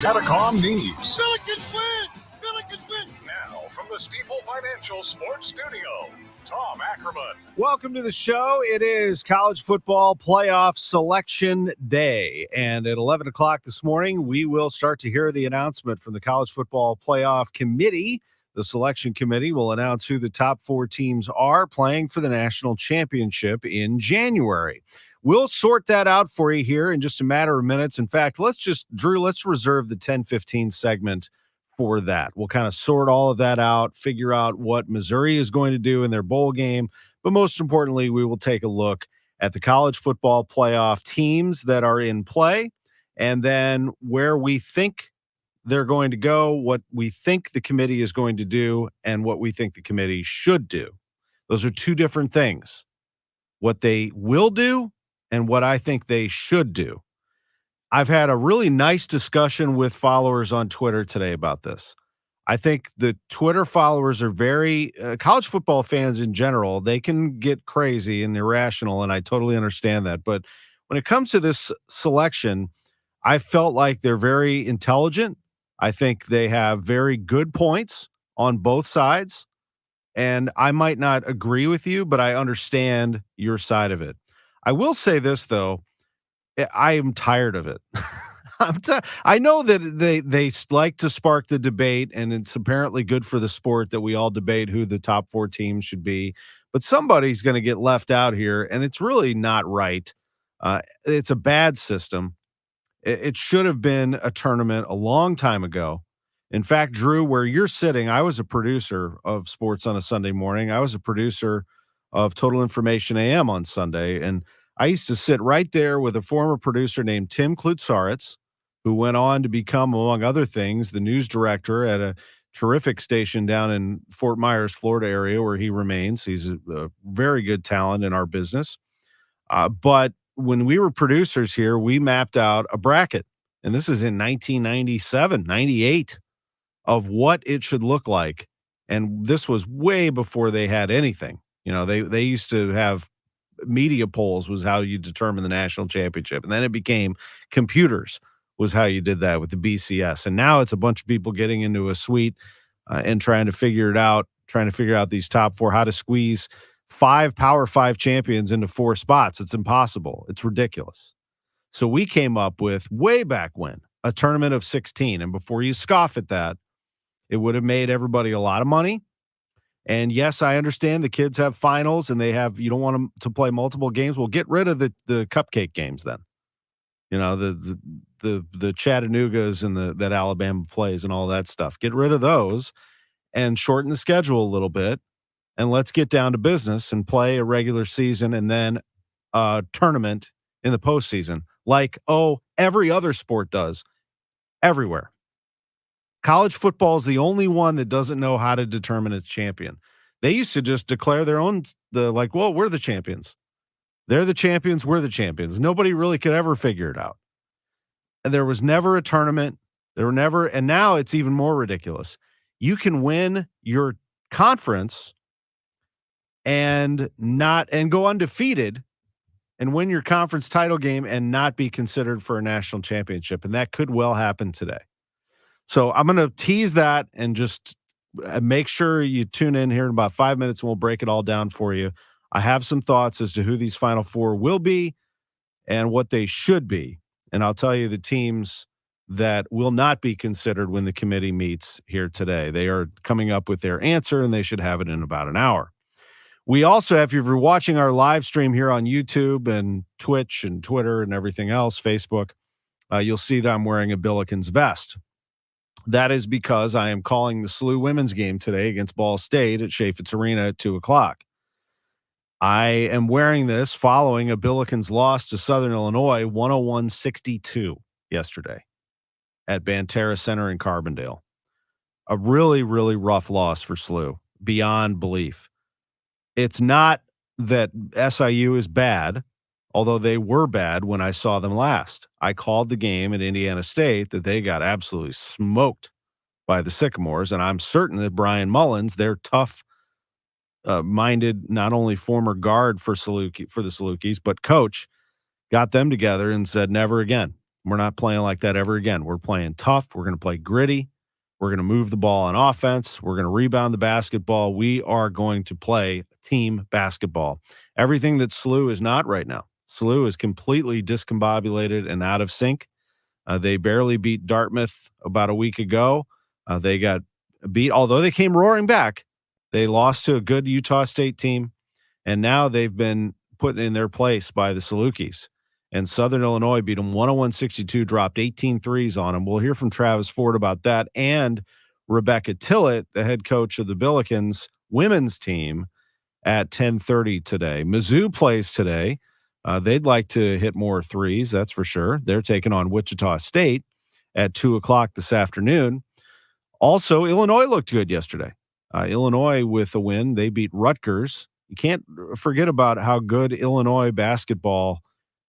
Catacomb needs. Billikens win! Billikens win! Now, from the Stifel Financial Sports Studio, Tom Ackerman. Welcome to the show. It is college football playoff selection day. And at 11 o'clock this morning, we will start to hear the announcement from the college football playoff committee. The selection committee will announce who the top 4 teams are playing for the national championship in January. We'll sort that out for you here in just a matter of minutes. In fact, Drew, let's reserve the 10:15 segment for that. We'll kind of sort all of that out, figure out what Missouri is going to do in their bowl game. But most importantly, we will take a look at the college football playoff teams that are in play and then where we think they're going to go, what we think the committee is going to do, and what we think the committee should do. Those are two different things. What they will do and what I think they should do. I've had a really nice discussion with followers on Twitter today about this. I think the Twitter followers are very college football fans in general. They can get crazy and irrational, and I totally understand that. But when it comes to this selection, I felt like they're very intelligent. I think they have very good points on both sides, and I might not agree with you, but I understand your side of it. I will say this, though. I am tired of it. I know that they like to spark the debate, and it's apparently good for the sport that we all debate who the top 4 teams should be. But somebody's going to get left out here, and it's really not right. It's a bad system. It should have been a tournament a long time ago. In fact, Drew, where you're sitting, I was a producer of Sports on a Sunday morning. I was a producer of Total Information AM on Sunday, and I used to sit right there with a former producer named Tim Klutsaritz, who went on to become, among other things, the news director at a terrific station down in Fort Myers, Florida area where he remains. He's a very good talent in our business. But when we were producers here, we mapped out a bracket, and this is in 1997, 98, of what it should look like. And this was way before they had anything. You know, they used to have media polls was how you determine the national championship. And then it became computers was how you did that with the BCS. And now it's a bunch of people getting into a suite and trying to figure out these top 4, how to squeeze 5 Power 5 champions into 4 spots. It's impossible. It's ridiculous. So we came up with, way back when, a tournament of 16. And before you scoff at that, it would have made everybody a lot of money. And yes, I understand the kids have finals and you don't want them to play multiple games. Well, get rid of the cupcake games then. You know, the Chattanoogas and that Alabama plays and all that stuff. Get rid of those and shorten the schedule a little bit. And let's get down to business and play a regular season and then a tournament in the postseason like, every other sport does everywhere. College football is the only one that doesn't know how to determine its champion. They used to just declare their own, we're the champions. They're the champions, we're the champions. Nobody really could ever figure it out. And there was never a tournament. And now it's even more ridiculous. You can win your conference and go undefeated and win your conference title game and not be considered for a national championship. And that could well happen today. So I'm going to tease that and just make sure you tune in here in about 5 minutes and we'll break it all down for you. I have some thoughts as to who these Final 4 will be and what they should be. And I'll tell you the teams that will not be considered when the committee meets here today. They are coming up with their answer and they should have it in about an hour. We also have, if you're watching our live stream here on YouTube and Twitch and Twitter and everything else, Facebook, you'll see that I'm wearing a Billikens vest. That is because I am calling the SLU women's game today against Ball State at Chaffetz Arena at 2 o'clock. I am wearing this following a Billikens loss to Southern Illinois 101-62 yesterday at Banterra Center in Carbondale. A really, really rough loss for SLU, beyond belief. It's not that SIU is bad, although they were bad when I saw them last. I called the game at Indiana State that they got absolutely smoked by the Sycamores, and I'm certain that Brian Mullins, their tough-minded, not only former guard for the Salukis, but coach, got them together and said, never again. We're not playing like that ever again. We're playing tough. We're going to play gritty. We're going to move the ball on offense. We're going to rebound the basketball. We are going to play team basketball. Everything that SLU is not right now. SLU is completely discombobulated and out of sync. They barely beat Dartmouth about a week ago. They got beat, although they came roaring back. They lost to a good Utah State team, and now they've been put in their place by the Salukis. And Southern Illinois beat them 101-62, dropped 18 threes on them. We'll hear from Travis Ford about that, and Rebecca Tillett, the head coach of the Billikens women's team, at 10:30 today. Mizzou plays today. They'd like to hit more threes, that's for sure. They're taking on Wichita State at 2 o'clock this afternoon. Also, Illinois looked good yesterday. Illinois with a win. They beat Rutgers. You can't forget about how good Illinois basketball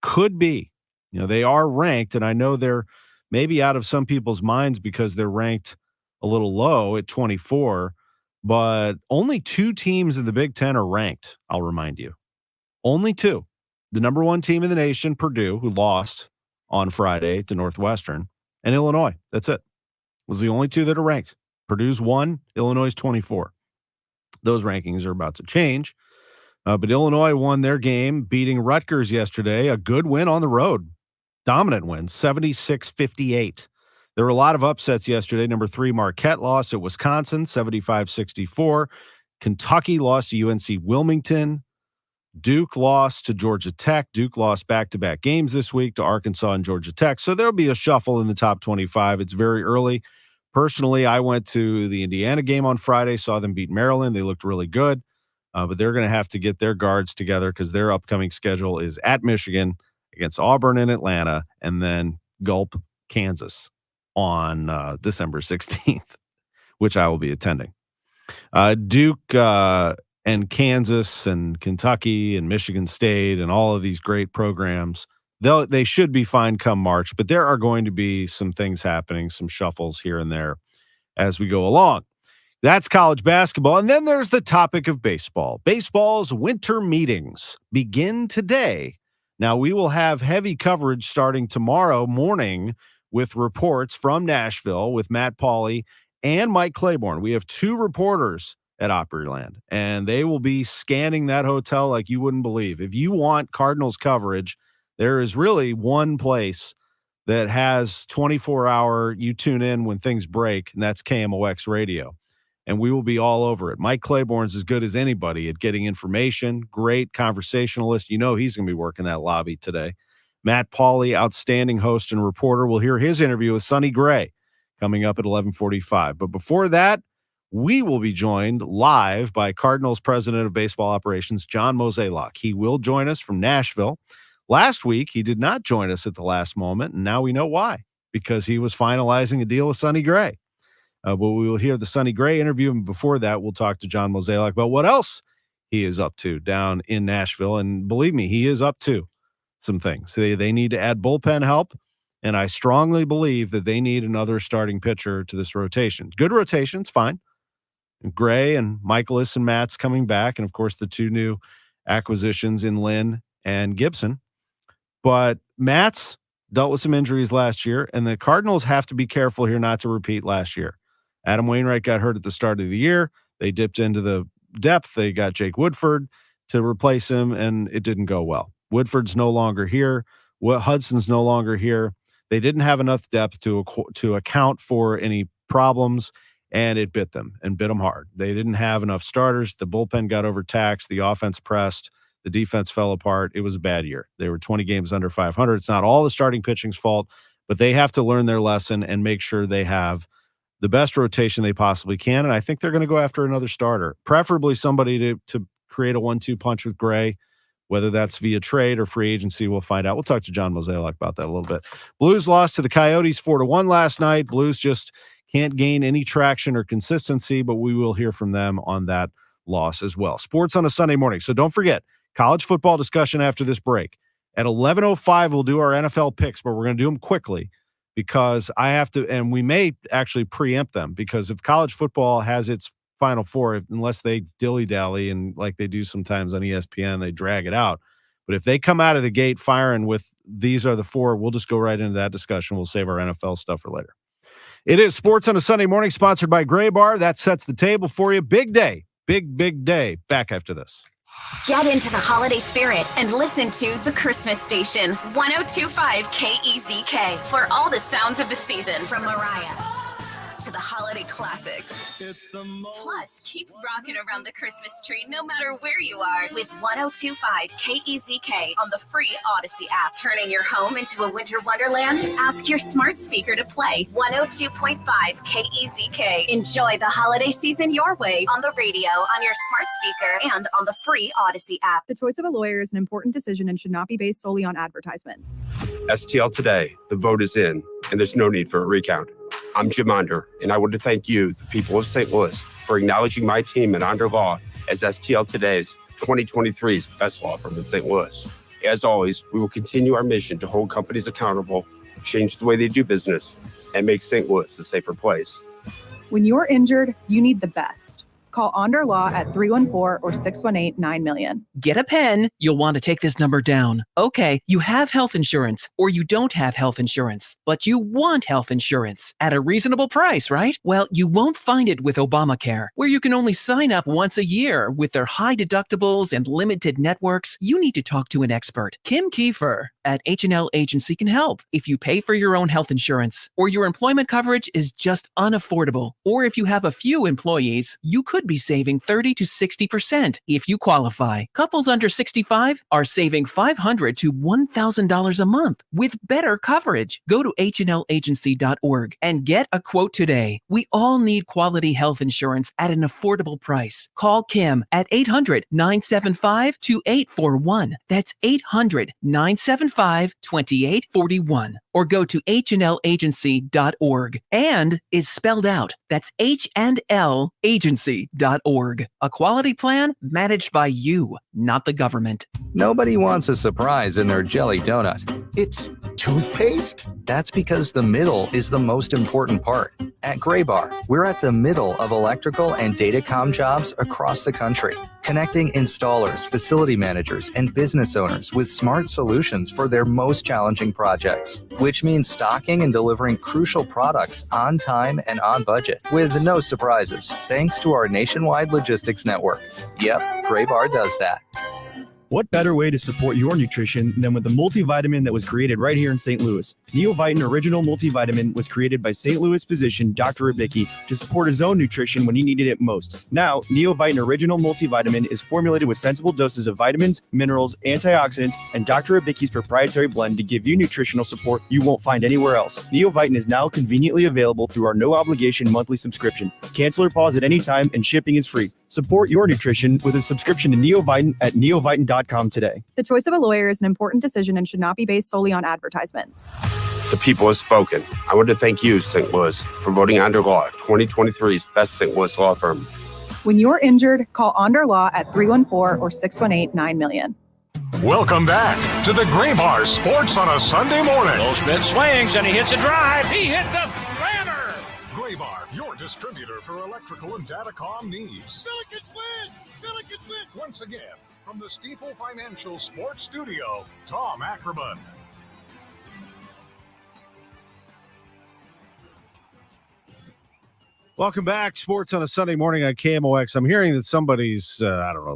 could be. They are ranked, and I know they're maybe out of some people's minds because they're ranked a little low at 24, but only 2 teams in the Big Ten are ranked, I'll remind you. Only 2. The number 1 team in the nation, Purdue, who lost on Friday to Northwestern, and Illinois. That's it. Was the only 2 that are ranked. Purdue's 1, Illinois' 24. Those rankings are about to change. But Illinois won their game, beating Rutgers yesterday. A good win on the road. Dominant win, 76-58. There were a lot of upsets yesterday. Number 3, Marquette lost at Wisconsin, 75-64. Kentucky lost to UNC Wilmington. Duke lost to Georgia Tech. Duke lost back-to-back games this week to Arkansas and Georgia Tech. So there'll be a shuffle in the top 25. It's very early. Personally, I went to the Indiana game on Friday, saw them beat Maryland. They looked really good. But they're going to have to get their guards together because their upcoming schedule is at Michigan, against Auburn and Atlanta, and then Gulp, Kansas on December 16th, which I will be attending. Duke and Kansas and Kentucky and Michigan State and all of these great programs, they should be fine come March, but there are going to be some things happening, some shuffles here and there as we go along. That's college basketball. And then there's the topic of baseball. Baseball's winter meetings begin today. Now, we will have heavy coverage starting tomorrow morning with reports from Nashville with Matt Pauley and Mike Claiborne. We have 2 reporters at Opryland, and they will be scanning that hotel like you wouldn't believe. If you want Cardinals coverage, there is really one place that has 24-hour, you tune in when things break, and that's KMOX Radio. And we will be all over it. Mike Claiborne's as good as anybody at getting information, great conversationalist. He's going to be working that lobby today. Matt Pauley, outstanding host and reporter. We'll hear his interview with Sonny Gray coming up at 11:45. But before that, we will be joined live by Cardinals President of Baseball Operations, John Mozeliak. He will join us from Nashville. Last week, he did not join us at the last moment, and now we know why, because he was finalizing a deal with Sonny Gray. But we will hear the Sonny Gray interview, and before that, we'll talk to John Mozeliak about what else he is up to down in Nashville. And believe me, he is up to some things. They need to add bullpen help, and I strongly believe that they need another starting pitcher to this rotation. Good rotation's fine. Gray and Michaelis and Matt's coming back, and of course the 2 new acquisitions in Lynn and Gibson. But Matt's dealt with some injuries last year, and the Cardinals have to be careful here not to repeat last year. Adam Wainwright got hurt at the start of the year. They dipped into the depth. They got Jake Woodford to replace him, and it didn't go well. Woodford's no longer here. Hudson's no longer here. They didn't have enough depth to account for any problems, and it bit them hard. They didn't have enough starters. The bullpen got overtaxed. The offense pressed. The defense fell apart. It was a bad year. They were 20 games under 500. It's not all the starting pitching's fault, but they have to learn their lesson and make sure they have the best rotation they possibly can. And I think they're going to go after another starter, preferably somebody to create a 1-2 punch with Gray, whether that's via trade or free agency. We'll find out. We'll talk to John Mozeliak about that a little bit. Blues lost to the Coyotes 4-1 last night. Blues just can't gain any traction or consistency, but we will hear from them on that loss as well. Sports on a Sunday morning. So don't forget, college football discussion after this break. At 11:05, we'll do our NFL picks, but we're going to do them quickly because I have to, and we may actually preempt them, because if college football has its Final Four, unless they dilly-dally and like they do sometimes on ESPN, they drag it out. But if they come out of the gate firing with these are the four, we'll just go right into that discussion. We'll save our NFL stuff for later. It is Sports on a Sunday Morning, sponsored by Gray Bar. That sets the table for you. Big day. Big day. Back after this. Get into the holiday spirit and listen to The Christmas Station, 102.5 KEZK, for all the sounds of the season, from Mariah to the holiday classics. Plus, keep rocking around the Christmas tree no matter where you are with 102.5 KEZK on the free Odyssey app. Turning your home into a winter wonderland? Ask your smart speaker to play 102.5 KEZK. Enjoy the holiday season your way on the radio, on your smart speaker, and on the free Odyssey app. The choice of a lawyer is an important decision and should not be based solely on advertisements. STL today, the vote is in, and there's no need for a recount. I'm Jim Onder, and I want to thank you, the people of St. Louis, for acknowledging my team at Onder Law as STL Today's 2023's best law firm in St. Louis. As always, we will continue our mission to hold companies accountable, change the way they do business, and make St. Louis a safer place. When you're injured, you need the best. Call Onder Law at 314 or 618-9000000. Get a pen. You'll want to take this number down. Okay, you have health insurance or you don't have health insurance, but you want health insurance at a reasonable price, right? Well, you won't find it with Obamacare, where you can only sign up once a year with their high deductibles and limited networks. You need to talk to an expert. Kim Kiefer at H&L Agency can help. If you pay for your own health insurance or your employment coverage is just unaffordable, or if you have a few employees, you could be saving 30 to 60% if you qualify. Couples under 65 are saving $500 to $1,000 a month with better coverage. Go to hnlagency.org and get a quote today. We all need quality health insurance at an affordable price. Call Kim at 800-975-2841. That's 800-975-2841. Or go to hnlagency.org and is spelled out. That's hnlagency.org. A quality plan managed by you, not the government. Nobody wants a surprise in their jelly donut. It's toothpaste? That's because the middle is the most important part. At Gray Bar, we're at the middle of electrical and datacom jobs across the country, connecting installers, facility managers, and business owners with smart solutions for their most challenging projects, which means stocking and delivering crucial products on time and on budget with no surprises, thanks to our nationwide logistics network. Yep, Gray Bar does that. What better way to support your nutrition than with the multivitamin that was created right here in St. Louis? Neovitin Original Multivitamin was created by St. Louis physician Dr. Ribicki to support his own nutrition when he needed it most. Now, Neovitin Original Multivitamin is formulated with sensible doses of vitamins, minerals, antioxidants, and Dr. Ribicki's proprietary blend to give you nutritional support you won't find anywhere else. Neovitin is now conveniently available through our no-obligation monthly subscription. Cancel or pause at any time, and shipping is free. Support your nutrition with a subscription to Neovitin at neovitin.com today. The choice of a lawyer is an important decision and should not be based solely on advertisements. The people have spoken. I want to thank you, St. Louis, for voting Onder Law 2023's best St. Louis law firm. When you're injured, call Onder Law at 314 or 618-9000000. Welcome back to the Gray Bar Sports on a Sunday morning. Goldschmidt swings and he hits a drive. He hits a slammer. Gray Bar, your distributor for electrical and datacom needs. Billikens win! Billikens win! Once again, from the Stifel Financial Sports Studio, Tom Ackerman. Welcome back. Sports on a Sunday morning on KMOX. I'm hearing that somebody's,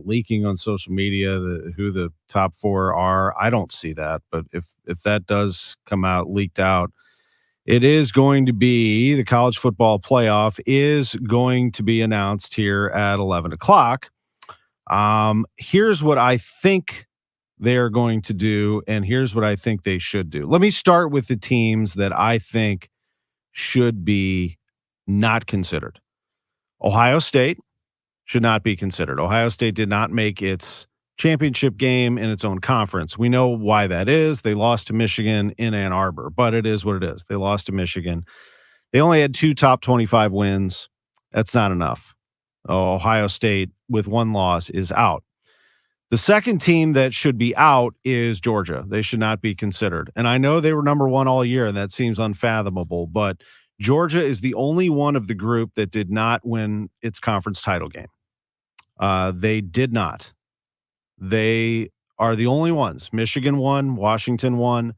leaking on social media who the top four are. I don't see that, but if that does come out, leaked out, it is going to be the college football playoff is going to be announced here at 11 o'clock. Here's what I think they're going to do, and here's what I think they should do. Let me start with the teams that I think should be not considered. Ohio State should not be considered. Ohio State did not make its championship game in its own conference. We know why that is. They lost to Michigan in Ann Arbor, but it is what it is. They lost to Michigan. They only had 2 top 25 wins. That's not enough. Ohio State, with 1 loss, is out. The second team that should be out is Georgia. They should not be considered. And I know they were number 1 all year, and that seems unfathomable, but Georgia is the only one of the group that did not win its conference title game. They did not. They are the only ones. Michigan won, Washington won,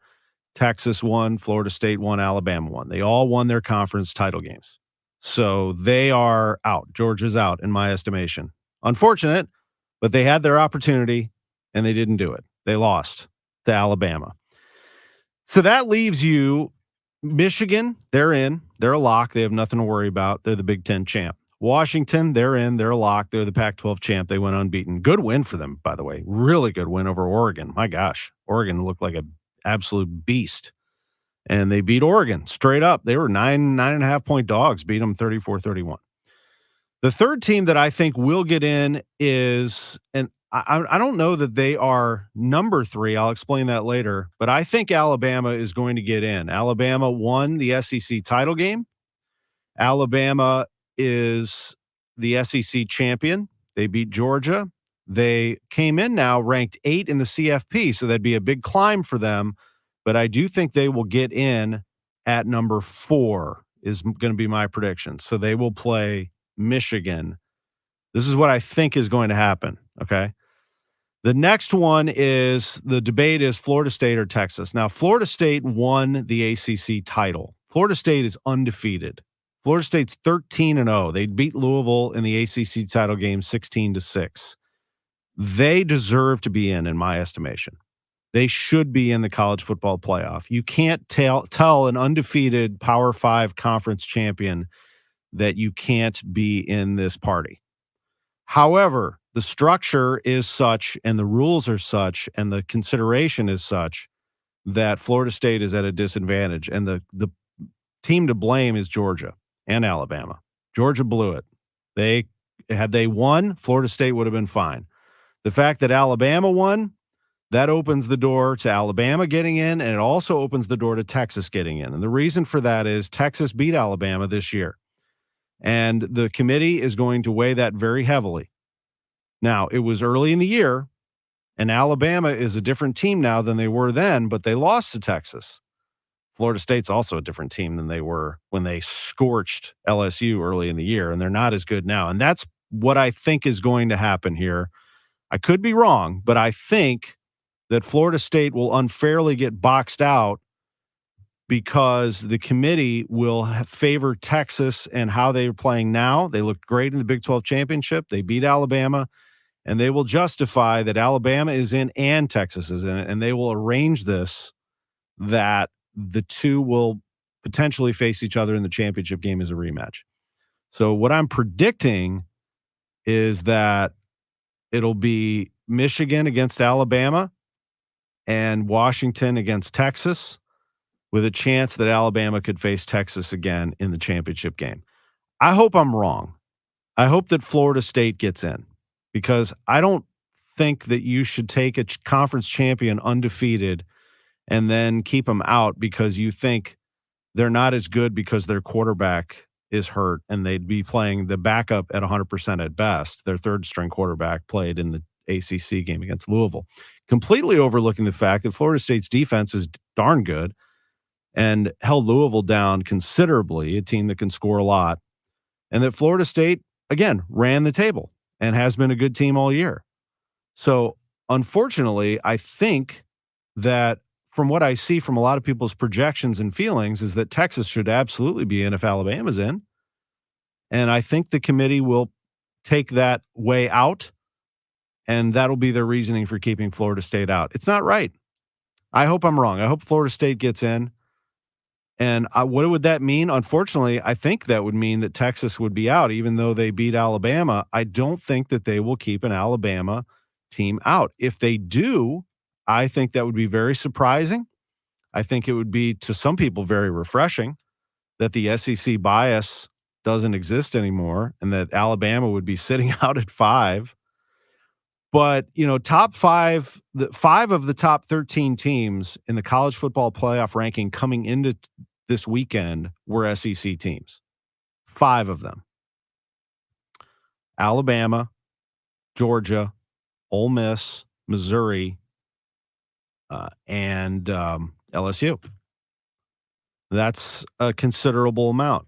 Texas won, Florida State won, Alabama won. They all won their conference title games. So they are out. Georgia's out, in my estimation. Unfortunate, but they had their opportunity, and they didn't do it. They lost to Alabama. So that leaves you Michigan, they're in. They're a lock. They have nothing to worry about. They're the Big Ten champ. Washington, they're in. They're a lock. They're the Pac-12 champ. They went unbeaten. Good win for them, by the way. Really good win over Oregon. My gosh. Oregon looked like an absolute beast. And they beat Oregon straight up. They were 9.5 point dogs, beat them 34-31. The third team that I think will get in is, and I don't know that they are number 3. I'll explain that later. But I think Alabama is going to get in. Alabama won the SEC title game. Alabama is the SEC champion. They beat Georgia. They came in now ranked 8 in the CFP, so that'd be a big climb for them. But I do think they will get in at number 4 is going to be my prediction. So they will play Michigan. This is what I think is going to happen, okay? The next one is the debate is Florida State or Texas. Now, Florida State won the ACC title. Florida State is undefeated. Florida State's 13-0. They beat Louisville in the ACC title game 16-6. They deserve to be in my estimation. They should be in the college football playoff. You can't tell an undefeated Power 5 conference champion that you can't be in this party. However, the structure is such and the rules are such and the consideration is such that Florida State is at a disadvantage. And the team to blame is Georgia and Alabama. Georgia blew it. Had they won, Florida State would have been fine. The fact that Alabama won, that opens the door to Alabama getting in, and it also opens the door to Texas getting in. And the reason for that is Texas beat Alabama this year. And the committee is going to weigh that very heavily. Now, it was early in the year, and Alabama is a different team now than they were then, but they lost to Texas. Florida State's also a different team than they were when they scorched LSU early in the year, and they're not as good now. And that's what I think is going to happen here. I could be wrong, but I think that Florida State will unfairly get boxed out because the committee will favor Texas and how they're playing now. They looked great in the Big 12 championship. They beat Alabama, and they will justify that Alabama is in and Texas is in it, and they will arrange this that the two will potentially face each other in the championship game as a rematch. So what I'm predicting is that it'll be Michigan against Alabama and Washington against Texas, with a chance that Alabama could face Texas again in the championship game. I hope I'm wrong. I hope that Florida State gets in, because I don't think that you should take a conference champion undefeated and then keep them out because you think they're not as good because their quarterback is hurt and they'd be playing the backup at 100% at best. Their third string quarterback played in the ACC game against Louisville, completely overlooking the fact that Florida State's defense is darn good and held Louisville down considerably, a team that can score a lot, and that Florida State, again, ran the table and has been a good team all year. So, unfortunately, I think that from what I see from a lot of people's projections and feelings is that Texas should absolutely be in if Alabama's in. And I think the committee will take that way out, and that'll be their reasoning for keeping Florida State out. It's not right. I hope I'm wrong. I hope Florida State gets in. And what would that mean? Unfortunately, I think that would mean that Texas would be out, even though they beat Alabama. I don't think that they will keep an Alabama team out. If they do, I think that would be very surprising. I think it would be, to some people, very refreshing that the SEC bias doesn't exist anymore and that Alabama would be sitting out at 5. But, top 5, 5 of the top 13 teams in the college football playoff ranking coming into this weekend were SEC teams. 5 of them. Alabama, Georgia, Ole Miss, Missouri, and LSU. That's a considerable amount.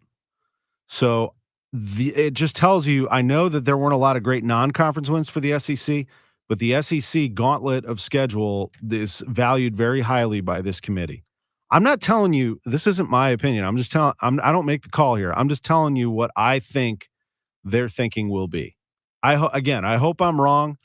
So it just tells you, I know that there weren't a lot of great non-conference wins for the SEC, but the SEC gauntlet of schedule is valued very highly by this committee. I'm not telling you, this isn't my opinion. I don't make the call here. I'm just telling you what I think their thinking will be. I hope I'm wrong.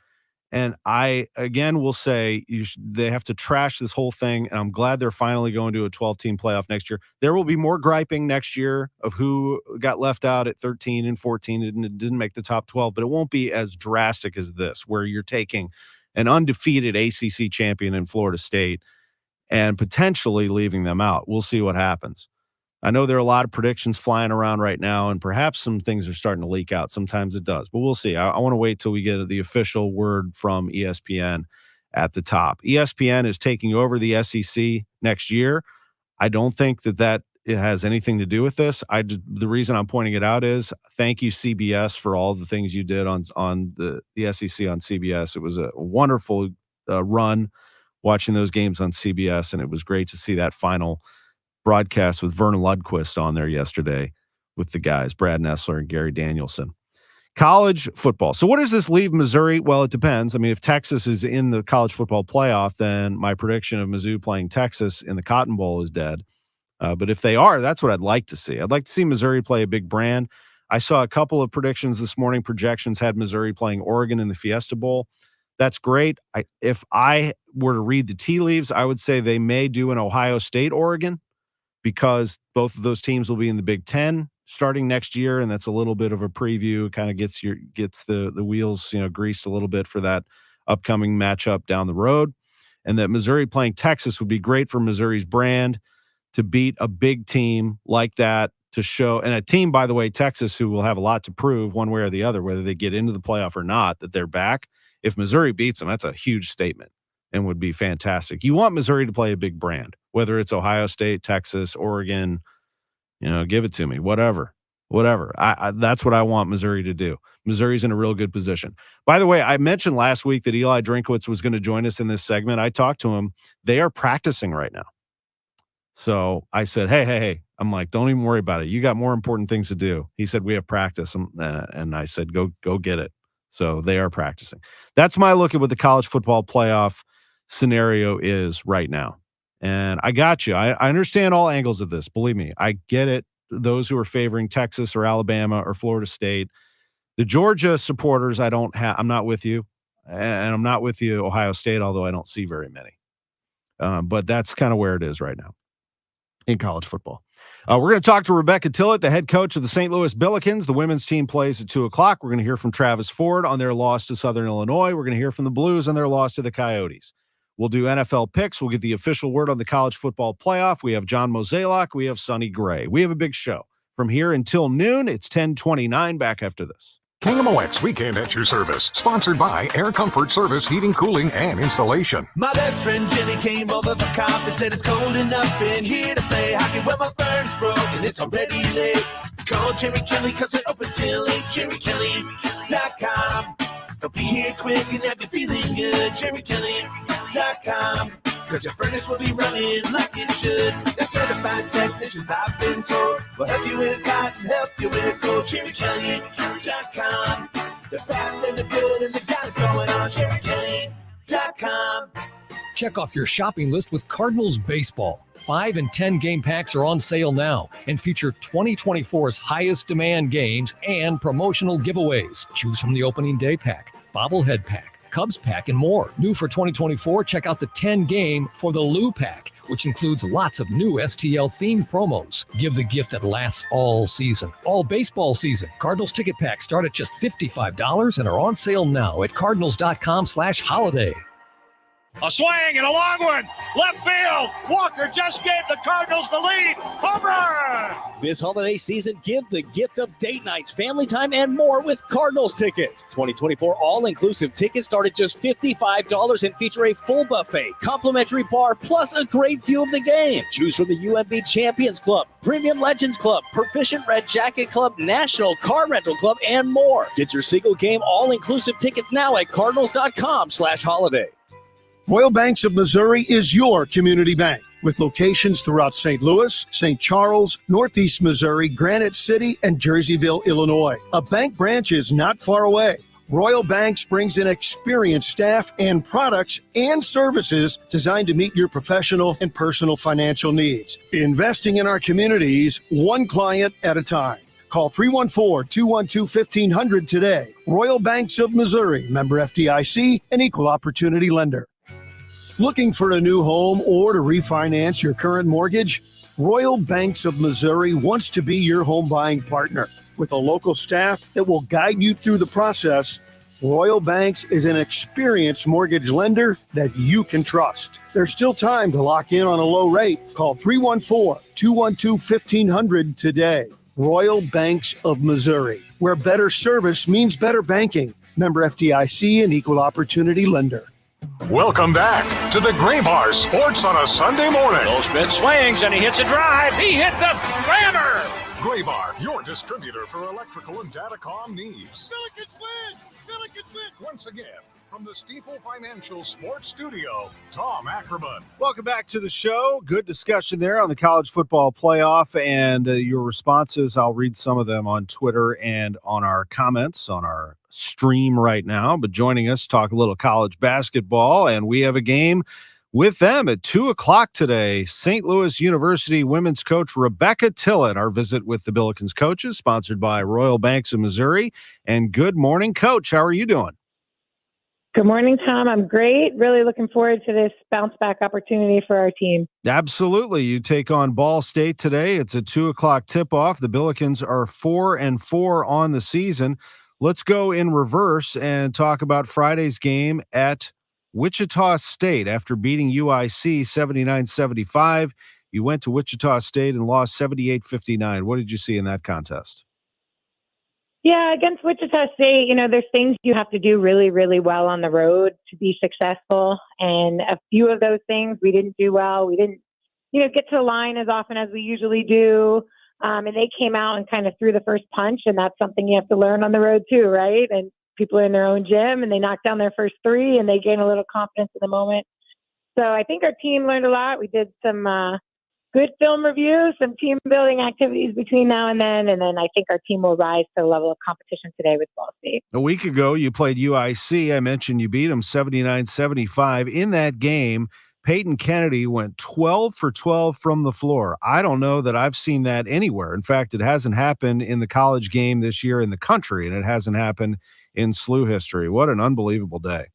And I, again, will say they have to trash this whole thing, and I'm glad they're finally going to a 12-team playoff next year. There will be more griping next year of who got left out at 13 and 14 and didn't make the top 12, but it won't be as drastic as this, where you're taking an undefeated ACC champion in Florida State and potentially leaving them out. We'll see what happens. I know there are a lot of predictions flying around right now, and perhaps some things are starting to leak out. Sometimes it does, but we'll see. I want to wait till we get the official word from ESPN at the top. ESPN is taking over the SEC next year. I don't think that it has anything to do with this. The reason I'm pointing it out is thank you, CBS, for all the things you did on the SEC on CBS. It was a wonderful run watching those games on CBS, and it was great to see that final broadcast with Vernon Lundquist on there yesterday with the guys, Brad Nessler and Gary Danielson. College football. So what does this leave Missouri? Well, it depends. I mean, if Texas is in the college football playoff, then my prediction of Mizzou playing Texas in the Cotton Bowl is dead. But if they are, that's what I'd like to see. I'd like to see Missouri play a big brand. I saw a couple of predictions this morning. Projections had Missouri playing Oregon in the Fiesta Bowl. That's great. If I were to read the tea leaves, I would say they may do an Ohio State-Oregon, because both of those teams will be in the Big Ten starting next year, and that's a little bit of a preview. It kind of gets the wheels greased a little bit for that upcoming matchup down the road. And that Missouri playing Texas would be great for Missouri's brand to beat a big team like that, to show, and a team, by the way, Texas, who will have a lot to prove one way or the other, whether they get into the playoff or not, that they're back. If Missouri beats them, that's a huge statement and would be fantastic. You want Missouri to play a big brand, whether it's Ohio State, Texas, Oregon, give it to me, whatever. That's what I want Missouri to do. Missouri's in a real good position. By the way, I mentioned last week that Eli Drinkwitz was going to join us in this segment. I talked to him. They are practicing right now. So I said, hey, I'm like, don't even worry about it. You got more important things to do. He said, we have practice. And I said, go get it. So they are practicing. That's my look at what the college football playoff scenario is right now. And I got you. I understand all angles of this. Believe me, I get it. Those who are favoring Texas or Alabama or Florida State, the Georgia supporters, I'm not with you, and I'm not with you, Ohio State, although I don't see very many. But that's kind of where it is right now in college football. We're going to talk to Rebecca Tillett, the head coach of the St. Louis Billikens. The women's team plays at 2:00. We're going to hear from Travis Ford on their loss to Southern Illinois. We're going to hear from the Blues on their loss to the Coyotes. We'll do NFL picks. We'll get the official word on the college football playoff. We have John Mozeliak. We have Sonny Gray. We have a big show. From here until noon, it's 10:29. Back after this. KMOX Weekend at your service. Sponsored by Air Comfort Service Heating, Cooling, and Installation. My best friend Jenny came over for coffee. Said it's cold enough in here to play hockey. Well, my furnace broke and it's already late. Call Jerry Kelly because they're open till 8. JerryKelly.com. They'll be here quick and have you feeling good. JerryKelly.com. Cause your furnace will be running like it should. They're certified technicians, I've been told. Will help you when it's hot and help you when it's cold. JerryKelly.com. They're fast and they're good and they got it going on. JerryKelly.com. Check off your shopping list with Cardinals Baseball. 5 and 10 game packs are on sale now and feature 2024's highest demand games and promotional giveaways. Choose from the opening day pack, bobblehead pack, Cubs pack, and more. New for 2024, check out the 10 game for the Lou pack, which includes lots of new STL themed promos. Give the gift that lasts all season, all baseball season. Cardinals ticket packs start at just $55 and are on sale now at cardinals.com/holiday. A swing and a long one. Left field. Walker just gave the Cardinals the lead. Home run. This holiday season, give the gift of date nights, family time, and more with Cardinals tickets. 2024 all-inclusive tickets start at just $55 and feature a full buffet, complimentary bar, plus a great view of the game. Choose from the UMB Champions Club, Premium Legends Club, Proficient Red Jacket Club, National Car Rental Club, and more. Get your single game all-inclusive tickets now at cardinals.com/holiday. Royal Banks of Missouri is your community bank with locations throughout St. Louis, St. Charles, Northeast Missouri, Granite City, and Jerseyville, Illinois. A bank branch is not far away. Royal Banks brings in experienced staff and products and services designed to meet your professional and personal financial needs. Investing in our communities, one client at a time. Call 314-212-1500 today. Royal Banks of Missouri, member FDIC, an equal opportunity lender. Looking for a new home or to refinance your current mortgage? Royal Banks of Missouri wants to be your home buying partner. With a local staff that will guide you through the process, Royal Banks is an experienced mortgage lender that you can trust. There's still time to lock in on a low rate. Call 314-212-1500 today. Royal Banks of Missouri, where better service means better banking. Member FDIC, an equal opportunity lender. Welcome back to the Gray Bar Sports on a Sunday morning. Goldschmidt swings and he hits a drive. He hits a slammer. Gray Bar, your distributor for electrical and datacom needs. Billikens win! Billikens win! Once again, from the Stifel Financial Sports Studio, Tom Ackerman. Welcome back to the show. Good discussion there on the college football playoff and your responses. I'll read some of them on Twitter and on our comments on our stream right now. But joining us, talk a little college basketball, and we have a game with them at 2 o'clock today. St. Louis University women's coach Rebecca Tillett. Our visit with the Billikens coaches, sponsored by Royal Banks of Missouri. And good morning, Coach. How are you doing? Good morning, Tom. I'm great. Really looking forward to this bounce back opportunity for our team. Absolutely. You take on Ball State today. It's a 2 o'clock tip-off. The Billikens are 4-4 on the season. Let's go in reverse and talk about Friday's game at Wichita State. After beating UIC 79-75, you went to Wichita State and lost 78-59. What did you see in that contest? Yeah, against Wichita State, there's things you have to do really, really well on the road to be successful. And a few of those things we didn't do well. We didn't, get to the line as often as we usually do. And they came out and kind of threw the first punch. And that's something you have to learn on the road too, right? And people are in their own gym and they knock down their first three and they gain a little confidence in the moment. So I think our team learned a lot. We did some good film reviews, some team building activities between now and then. And then I think our team will rise to the level of competition today with Ball State. A week ago, you played UIC. I mentioned you beat them 79-75. In that game, Peyton Kennedy went 12 for 12 from the floor. I don't know that I've seen that anywhere. In fact, it hasn't happened in the college game this year in the country, and it hasn't happened in SLU history. What an unbelievable day.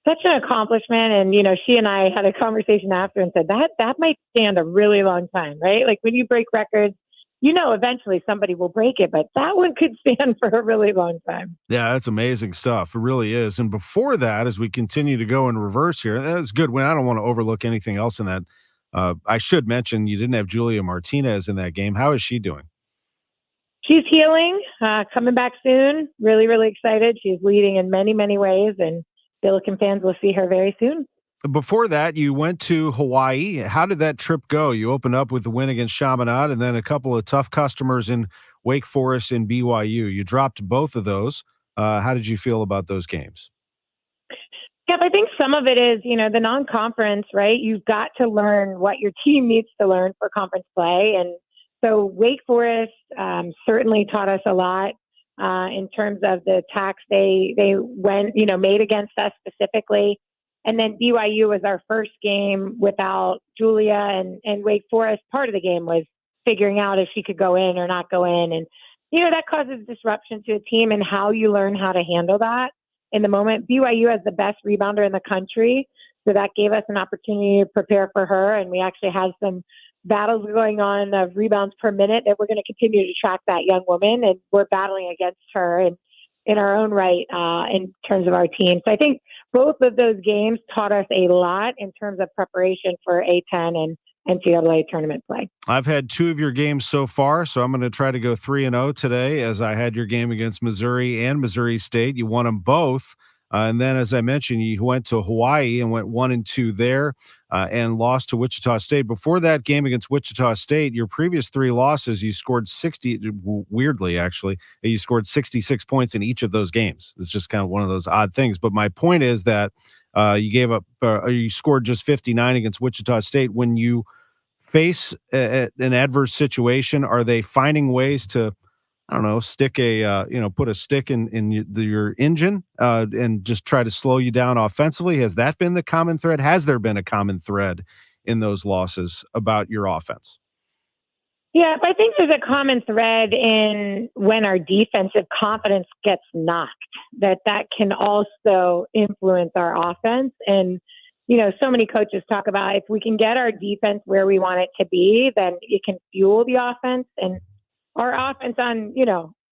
Such an accomplishment. And, she and I had a conversation after and said that might stand a really long time, right? Like when you break records, eventually somebody will break it, but that one could stand for a really long time. Yeah, that's amazing stuff. It really is. And before that, as we continue to go in reverse here, that was a good win. I don't want to overlook anything else in that. I should mention you didn't have Julia Martinez in that game. How is she doing? She's healing, coming back soon. Really, really excited. She's leading in many, many ways, and Billiken fans will see her very soon. Before that, you went to Hawaii. How did that trip go? You opened up with the win against Chaminade and then a couple of tough customers in Wake Forest and BYU. You dropped both of those. How did you feel about those games? Yeah, I think some of it is, the non-conference, right? You've got to learn what your team needs to learn for conference play. And so Wake Forest certainly taught us a lot in terms of the attacks they went, made against us specifically. And then BYU was our first game without Julia, and Wake Forest. Part of the game was figuring out if she could go in or not go in. And, that causes disruption to a team and how you learn how to handle that in the moment. BYU has the best rebounder in the country. So that gave us an opportunity to prepare for her. And we actually had some battles going on of rebounds per minute that we're going to continue to track that young woman. And we're battling against her in our own right in terms of our team. So I think both of those games taught us a lot in terms of preparation for A-10 and NCAA tournament play. I've had two of your games so far, so I'm going to try to go 3-0 today, as I had your game against Missouri and Missouri State. You won them both. And then, as I mentioned, you went to Hawaii and went 1-2 there and lost to Wichita State. Before that game against Wichita State, your previous three losses, you scored 60, weirdly, actually, you scored 66 points in each of those games. It's just kind of one of those odd things. But my point is that you gave up, you scored just 59 against Wichita State. When you face an adverse situation, are they finding ways to I don't know, put a stick in your engine and just try to slow you down offensively? Has that been the common thread? Has there been a common thread in those losses about your offense? Yeah, I think there's a common thread in when our defensive confidence gets knocked, that can also influence our offense. And, so many coaches talk about if we can get our defense where we want it to be, then it can fuel the offense. And our offense on,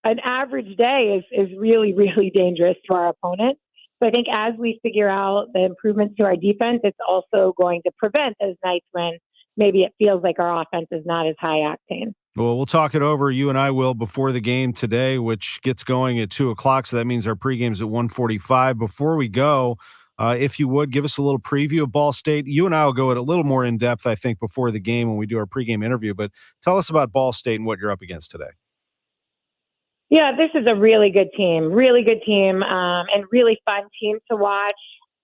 an average day is really, really dangerous to our opponent. So I think as we figure out the improvements to our defense, it's also going to prevent those nights when maybe it feels like our offense is not as high octane. Well, we'll talk it over. You and I will before the game today, which gets going at 2:00. So that means our pregame's at 1:45. Before we go, if you would give us a little preview of Ball State. You and I will go at a little more in depth, I think, before the game when we do our pregame interview. But tell us about Ball State and what you're up against today. Yeah, this is a really good team, and really fun team to watch.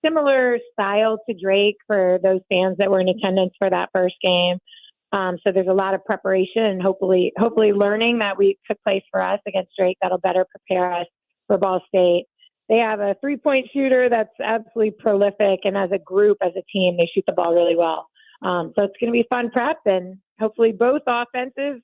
Similar style to Drake for those fans that were in attendance for that first game. So there's a lot of preparation and hopefully learning that we took place for us against Drake that'll better prepare us for Ball State. They have a 3-point shooter that's absolutely prolific, and as a group, as a team, they shoot the ball really well. So it's going to be fun prep, and hopefully both offenses,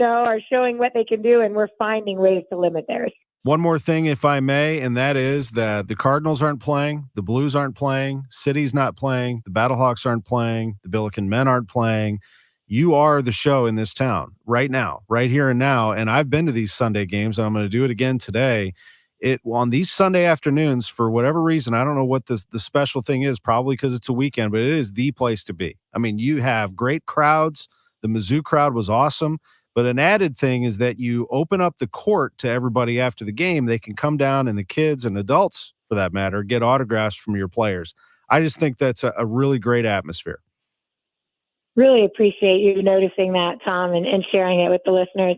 are showing what they can do, and we're finding ways to limit theirs. One more thing, if I may, and that is that the Cardinals aren't playing, the Blues aren't playing, City's not playing, the Battlehawks aren't playing, the Billiken men aren't playing. You are the show in this town right now, right here and now. And I've been to these Sunday games, and I'm going to do it again today. On these Sunday afternoons, for whatever reason, I don't know what the special thing is, probably because it's a weekend, but it is the place to be. I mean, you have great crowds. The Mizzou crowd was awesome. But an added thing is that you open up the court to everybody after the game. They can come down, and the kids and adults, for that matter, get autographs from your players. I just think that's a really great atmosphere. Really appreciate you noticing that, Tom, and sharing it with the listeners.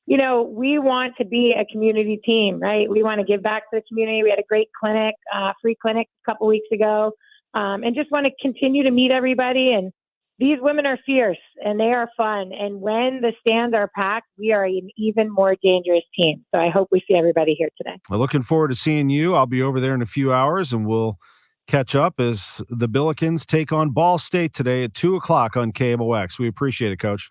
We want to be a community team, right? We want to give back to the community. We had a great clinic, free clinic a couple weeks ago, and just want to continue to meet everybody. And these women are fierce, and they are fun. And when the stands are packed, we are an even more dangerous team. So I hope we see everybody here today. Well, looking forward to seeing you. I'll be over there in a few hours, and we'll catch up as the Billikens take on Ball State today at 2:00 on KMOX. We appreciate it, Coach.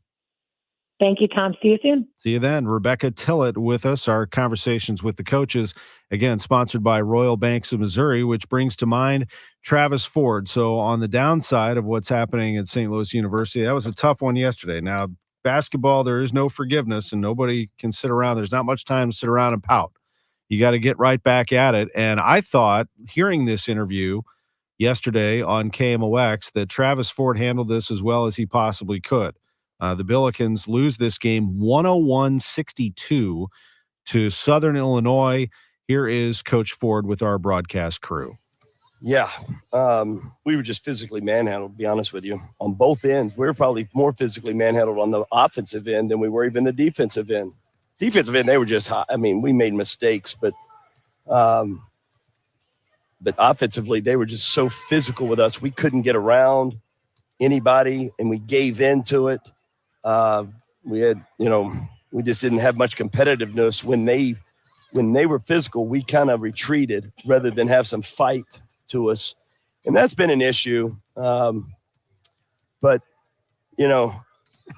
Thank you, Tom. See you soon. See you then. Rebecca Tillett with us. Our conversations with the coaches, again, sponsored by Royal Banks of Missouri, which brings to mind Travis Ford. So on the downside of what's happening at St. Louis University, that was a tough one yesterday. Now, basketball, there is no forgiveness, and nobody can sit around. There's not much time to sit around and pout. You got to get right back at it. And I thought, hearing this interview yesterday on KMOX, that Travis Ford handled this as well as he possibly could. The Billikens lose this game 101-62 to Southern Illinois. Here is Coach Ford with our broadcast crew. Yeah, we were just physically manhandled, to be honest with you, on both ends. We were probably more physically manhandled on the offensive end than we were even the defensive end. Defensive end, they were just hot. I mean, we made mistakes, but offensively, they were just so physical with us. We couldn't get around anybody, and we gave into it. We had, we just didn't have much competitiveness. When they were physical, we kind of retreated rather than have some fight to us. And that's been an issue. But,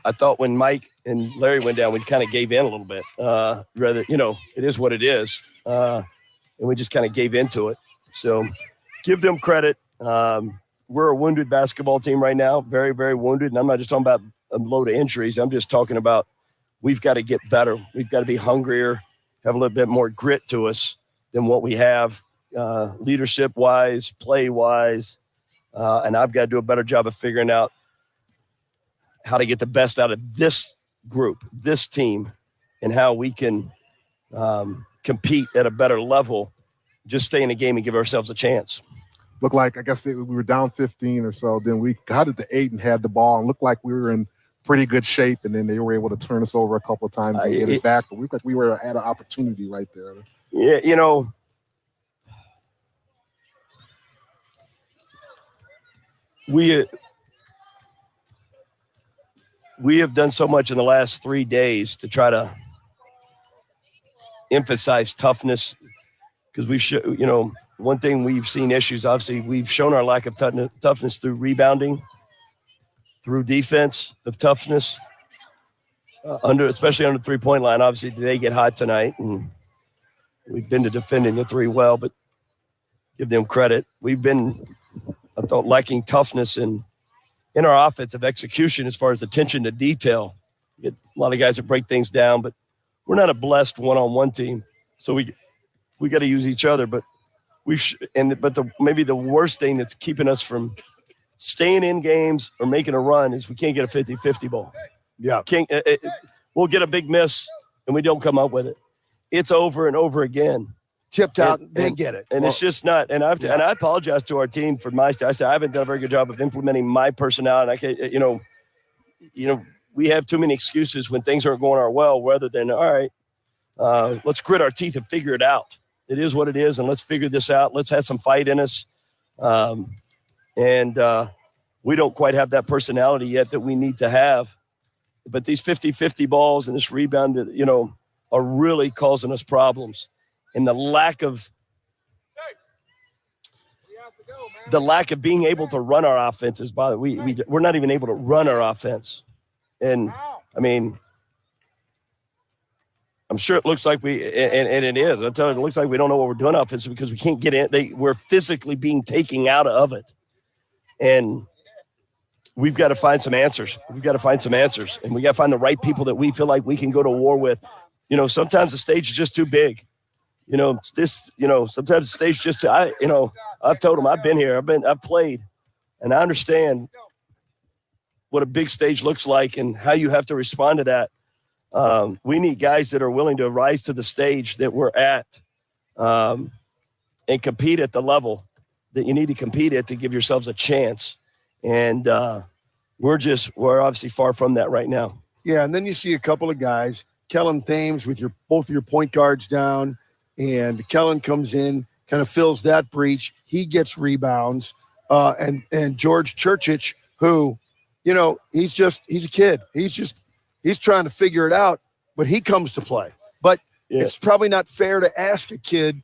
I thought when Mike and Larry went down, we kind of gave in a little bit, it is what it is. And we just kind of gave into it. So give them credit. We're a wounded basketball team right now, very, very wounded. And I'm not just talking about a load of injuries. I'm just talking about we've got to get better. We've got to be hungrier, have a little bit more grit to us than what we have leadership-wise, play-wise. And I've got to do a better job of figuring out how to get the best out of this group, this team, and how we can compete at a better level, just stay in the game and give ourselves a chance. Looked like, I guess we were down 15 or so. Then we got it to 8 and had the ball and looked like we were in pretty good shape. And then they were able to turn us over a couple of times and get it back. But we looked like we were at an opportunity right there. Yeah, we have done so much in the last 3 days to try to emphasize toughness because one thing we've seen issues, obviously, we've shown our lack of toughness through rebounding, through defense of toughness, especially under the three-point line. Obviously, they get hot tonight, and we've been to defending the three well, but give them credit. We've been, I thought, lacking toughness in our offensive execution as far as attention to detail. We get a lot of guys that break things down, but we're not a blessed one-on-one team, so we got to use each other. But maybe the worst thing that's keeping us from staying in games or making a run is we can't get a 50-50 ball. Yeah, we'll get a big miss and we don't come up with it. It's over and over again. Tipped out, they get it, and it's just not. And and I apologize to our team for I said I haven't done a very good job of implementing my personality. I can't, we have too many excuses when things aren't going our well, rather than all right, let's grit our teeth and figure it out. It is what it is, and let's figure this out. Let's have some fight in us. And we don't quite have that personality yet that we need to have. But these 50-50 balls and this rebound, are really causing us problems. And the lack of being able to run our offense is bothering. We're not even able to run our offense. And, I mean, I'm sure it looks like and it is. I'm telling you, it looks like we don't know what we're doing offensively because we can't get in. We're physically being taken out of it. And we've got to find some answers. And we got to find the right people that we feel like we can go to war with. Sometimes the stage is just too big. Sometimes the stage just, I've told them I've been here. I've played, and I understand what a big stage looks like and how you have to respond to that. We need guys that are willing to rise to the stage that we're at, and compete at the level that you need to compete at to give yourselves a chance. And we're obviously far from that right now. Yeah, and then you see a couple of guys, Kellen Thames with both of your point guards down, and Kellen comes in, kind of fills that breach. He gets rebounds, and George Churchich, who, he's a kid. He's trying to figure it out, but he comes to play. But it's probably not fair to ask a kid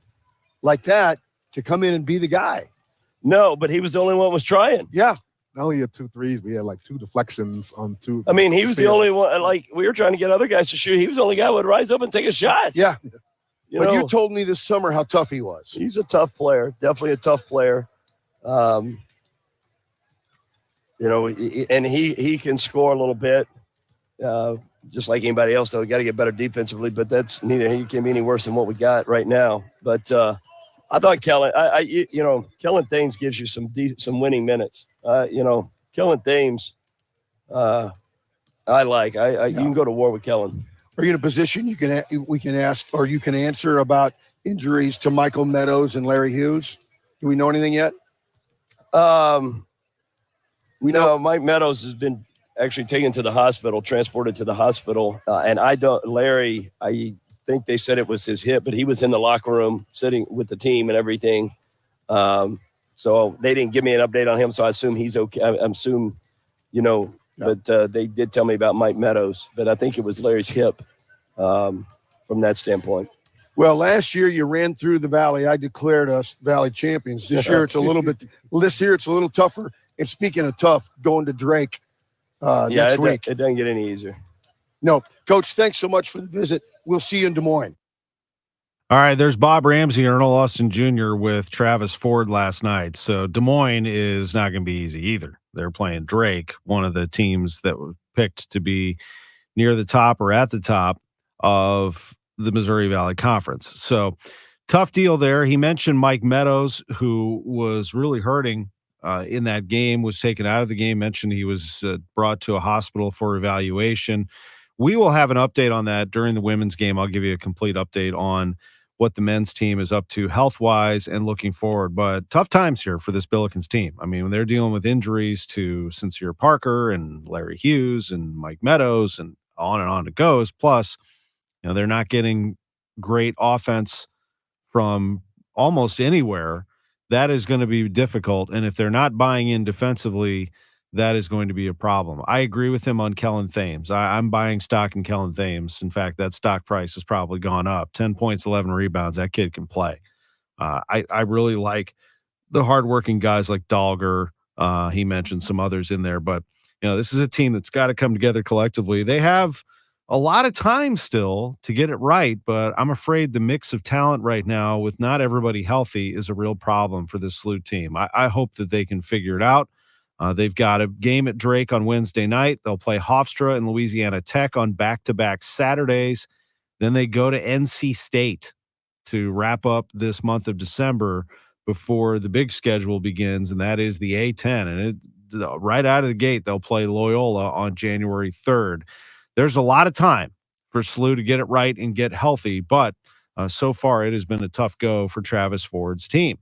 like that to come in and be the guy. No, but he was the only one that was trying. Yeah. Not only had 2 threes, we had like 2 deflections on 2. I mean, he was the only one. Like, we were trying to get other guys to shoot. He was the only guy who would rise up and take a shot. Yeah. But you told me this summer how tough he was. He's a tough player. Definitely a tough player. And he can score a little bit. Just like anybody else, though, we got to get better defensively. But that's neither. He can't be any worse than what we got right now. But I thought Kellen, Kellen Thames gives you some winning minutes. Kellen Thames, I like. You can go to war with Kellen. Are you in a position we can ask, or you can answer about injuries to Michael Meadows and Larry Hughes? Do we know anything yet? We know Mike Meadows has been actually taken to the hospital, transported to the hospital. And Larry, I think they said it was his hip, but he was in the locker room sitting with the team and everything. So they didn't give me an update on him. So I assume he's okay. I assume, but they did tell me about Mike Meadows, but I think it was Larry's hip from that standpoint. Well, last year you ran through the Valley. I declared us Valley champions. This year it's a little tougher. And speaking of tough, going to Drake next week. It doesn't get any easier. No. Coach, thanks so much for the visit. We'll see you in Des Moines. All right, there's Bob Ramsey and Earl Austin Jr. with Travis Ford last night. So Des Moines is not going to be easy either. They're playing Drake, one of the teams that were picked to be near the top or at the top of the Missouri Valley Conference. So tough deal there. He mentioned Mike Meadows, who was really hurting in that game, was taken out of the game, mentioned he was brought to a hospital for evaluation. We will have an update on that during the women's game. I'll give you a complete update on what the men's team is up to health-wise and looking forward. But tough times here for this Billikens team. I mean, when they're dealing with injuries to Sincere Parker and Larry Hughes and Mike Meadows and on it goes. Plus, they're not getting great offense from almost anywhere. That is going to be difficult. And if they're not buying in defensively, that is going to be a problem. I agree with him on Kellen Thames. I'm buying stock in Kellen Thames. In fact, that stock price has probably gone up. 10 points, 11 rebounds. That kid can play. I really like the hardworking guys like Dahlger. He mentioned some others in there, but this is a team that's got to come together collectively. They have a lot of time still to get it right, but I'm afraid the mix of talent right now with not everybody healthy is a real problem for this SLU team. I hope that they can figure it out. They've got a game at Drake on Wednesday night. They'll play Hofstra and Louisiana Tech on back-to-back Saturdays. Then they go to NC State to wrap up this month of December before the big schedule begins, and that is the A-10. And right out of the gate, they'll play Loyola on January 3rd. There's a lot of time for SLU to get it right and get healthy, but so far it has been a tough go for Travis Ford's team.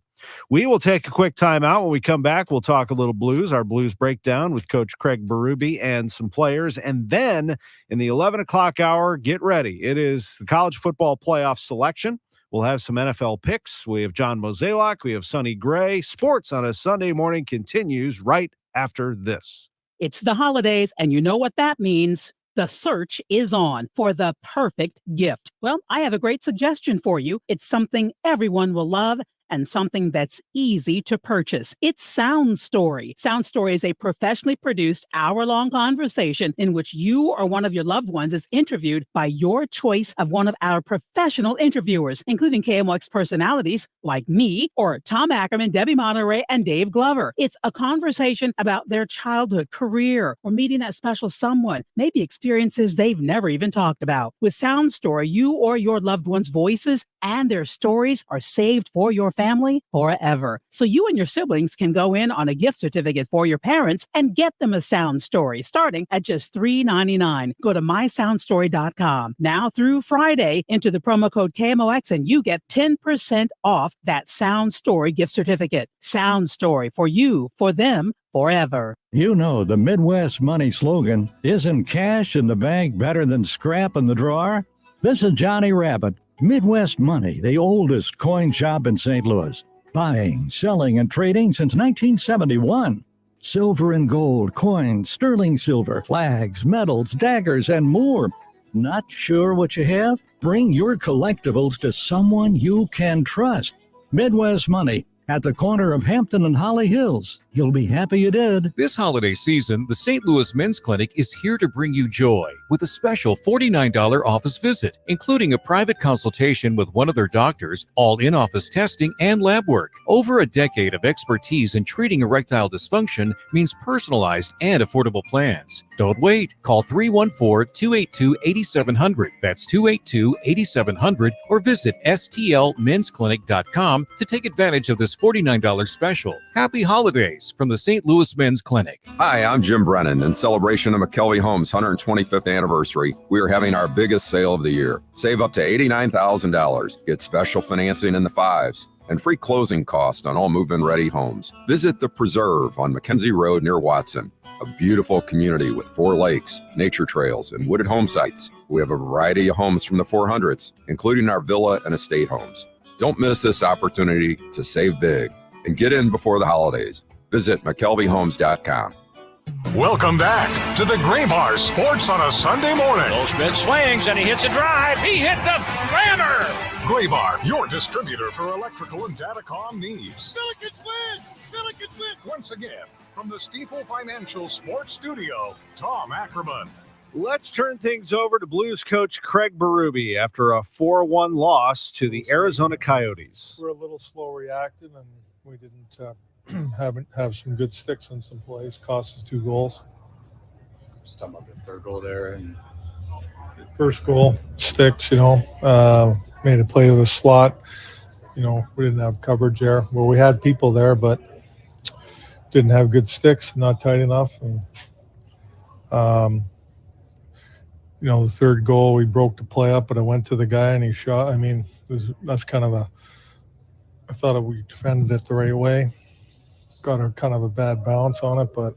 We will take a quick timeout. When we come back, we'll talk a little Blues, our Blues breakdown with Coach Craig Berube and some players. And then in the 11 o'clock hour, get ready. It is the college football playoff selection. We'll have some NFL picks. We have John Mozeliak. We have Sonny Gray. Sports on a Sunday morning continues right after this. It's the holidays, and you know what that means. The search is on for the perfect gift. Well, I have a great suggestion for you. It's something everyone will love and something that's easy to purchase. It's Sound Story. Sound Story is a professionally produced hour-long conversation in which you or one of your loved ones is interviewed by your choice of one of our professional interviewers, including KMOX personalities like me or Tom Ackerman, Debbie Monterey, and Dave Glover. It's a conversation about their childhood, career, or meeting that special someone, maybe experiences they've never even talked about. With Sound Story, you or your loved one's voices and their stories are saved for your family forever. So you and your siblings can go in on a gift certificate for your parents and get them a Sound Story starting at just $3.99. Go to mysoundstory.com now through Friday. Enter the promo code KMOX and you get 10% off that Sound Story gift certificate. Sound Story, for you, for them, forever. You know the Midwest Money slogan, isn't cash in the bank better than scrap in the drawer? This is Johnny Rabbit. Midwest Money, the oldest coin shop in St. Louis. Buying, selling, and trading since 1971. Silver and gold, coins, sterling silver, flags, medals, daggers, and more. Not sure what you have? Bring your collectibles to someone you can trust. Midwest Money, at the corner of Hampton and Holly Hills. You'll be happy you did. This holiday season, the St. Louis Men's Clinic is here to bring you joy with a special $49 office visit, including a private consultation with one of their doctors, all in-office testing and lab work. Over a decade of expertise in treating erectile dysfunction means personalized and affordable plans. Don't wait. Call 314-282-8700. That's 282-8700 or visit stlmensclinic.com to take advantage of this $49 special. Happy holidays from the St. Louis Men's Clinic. Hi, I'm Jim Brennan. In celebration of McKelvey Homes' 125th anniversary, we are having our biggest sale of the year. Save up to $89,000. Get special financing in the fives and free closing costs on all move-in ready homes. Visit The Preserve on McKenzie Road near Watson, a beautiful community with 4 lakes, nature trails, and wooded home sites. We have a variety of homes from the 400s, including our villa and estate homes. Don't miss this opportunity to save big and get in before the holidays. Visit McKelveyHomes.com. Welcome back to the Gray Bar Sports on a Sunday morning. Goldschmidt swings and he hits a drive. He hits a slammer. Gray Bar, your distributor for electrical and datacom needs. Billikens win! Billikens win! Once again, from the Stifel Financial Sports Studio, Tom Ackerman. Let's turn things over to Blues coach Craig Berube after a 4-1 loss to the Arizona Coyotes. We're a little slow reacting, and we didn't have some good sticks in some plays. Cost us 2 goals. Just talking about the third goal there. And first goal, sticks, made a play to the slot. We didn't have coverage there. Well, we had people there, but didn't have good sticks, not tight enough. And, the third goal, we broke the play up, but I went to the guy and he shot. I mean, that's kind of I thought we defended it the right way. Got a kind of a bad bounce on it, but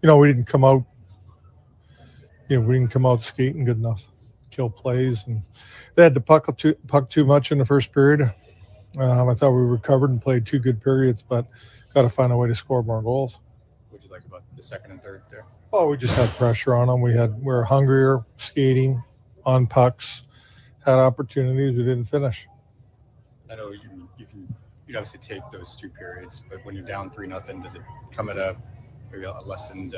we didn't come out. We didn't come out skating good enough, kill plays, and they had the puck too much in the first period. I thought we recovered and played 2 good periods, but got to find a way to score more goals. What did you like about the second and third there? Oh, we just had pressure on them. We were hungrier, skating, on pucks, had opportunities. We didn't finish. I know you'd obviously take those 2 periods, but when you're down 3-0, does it come at maybe a lessened?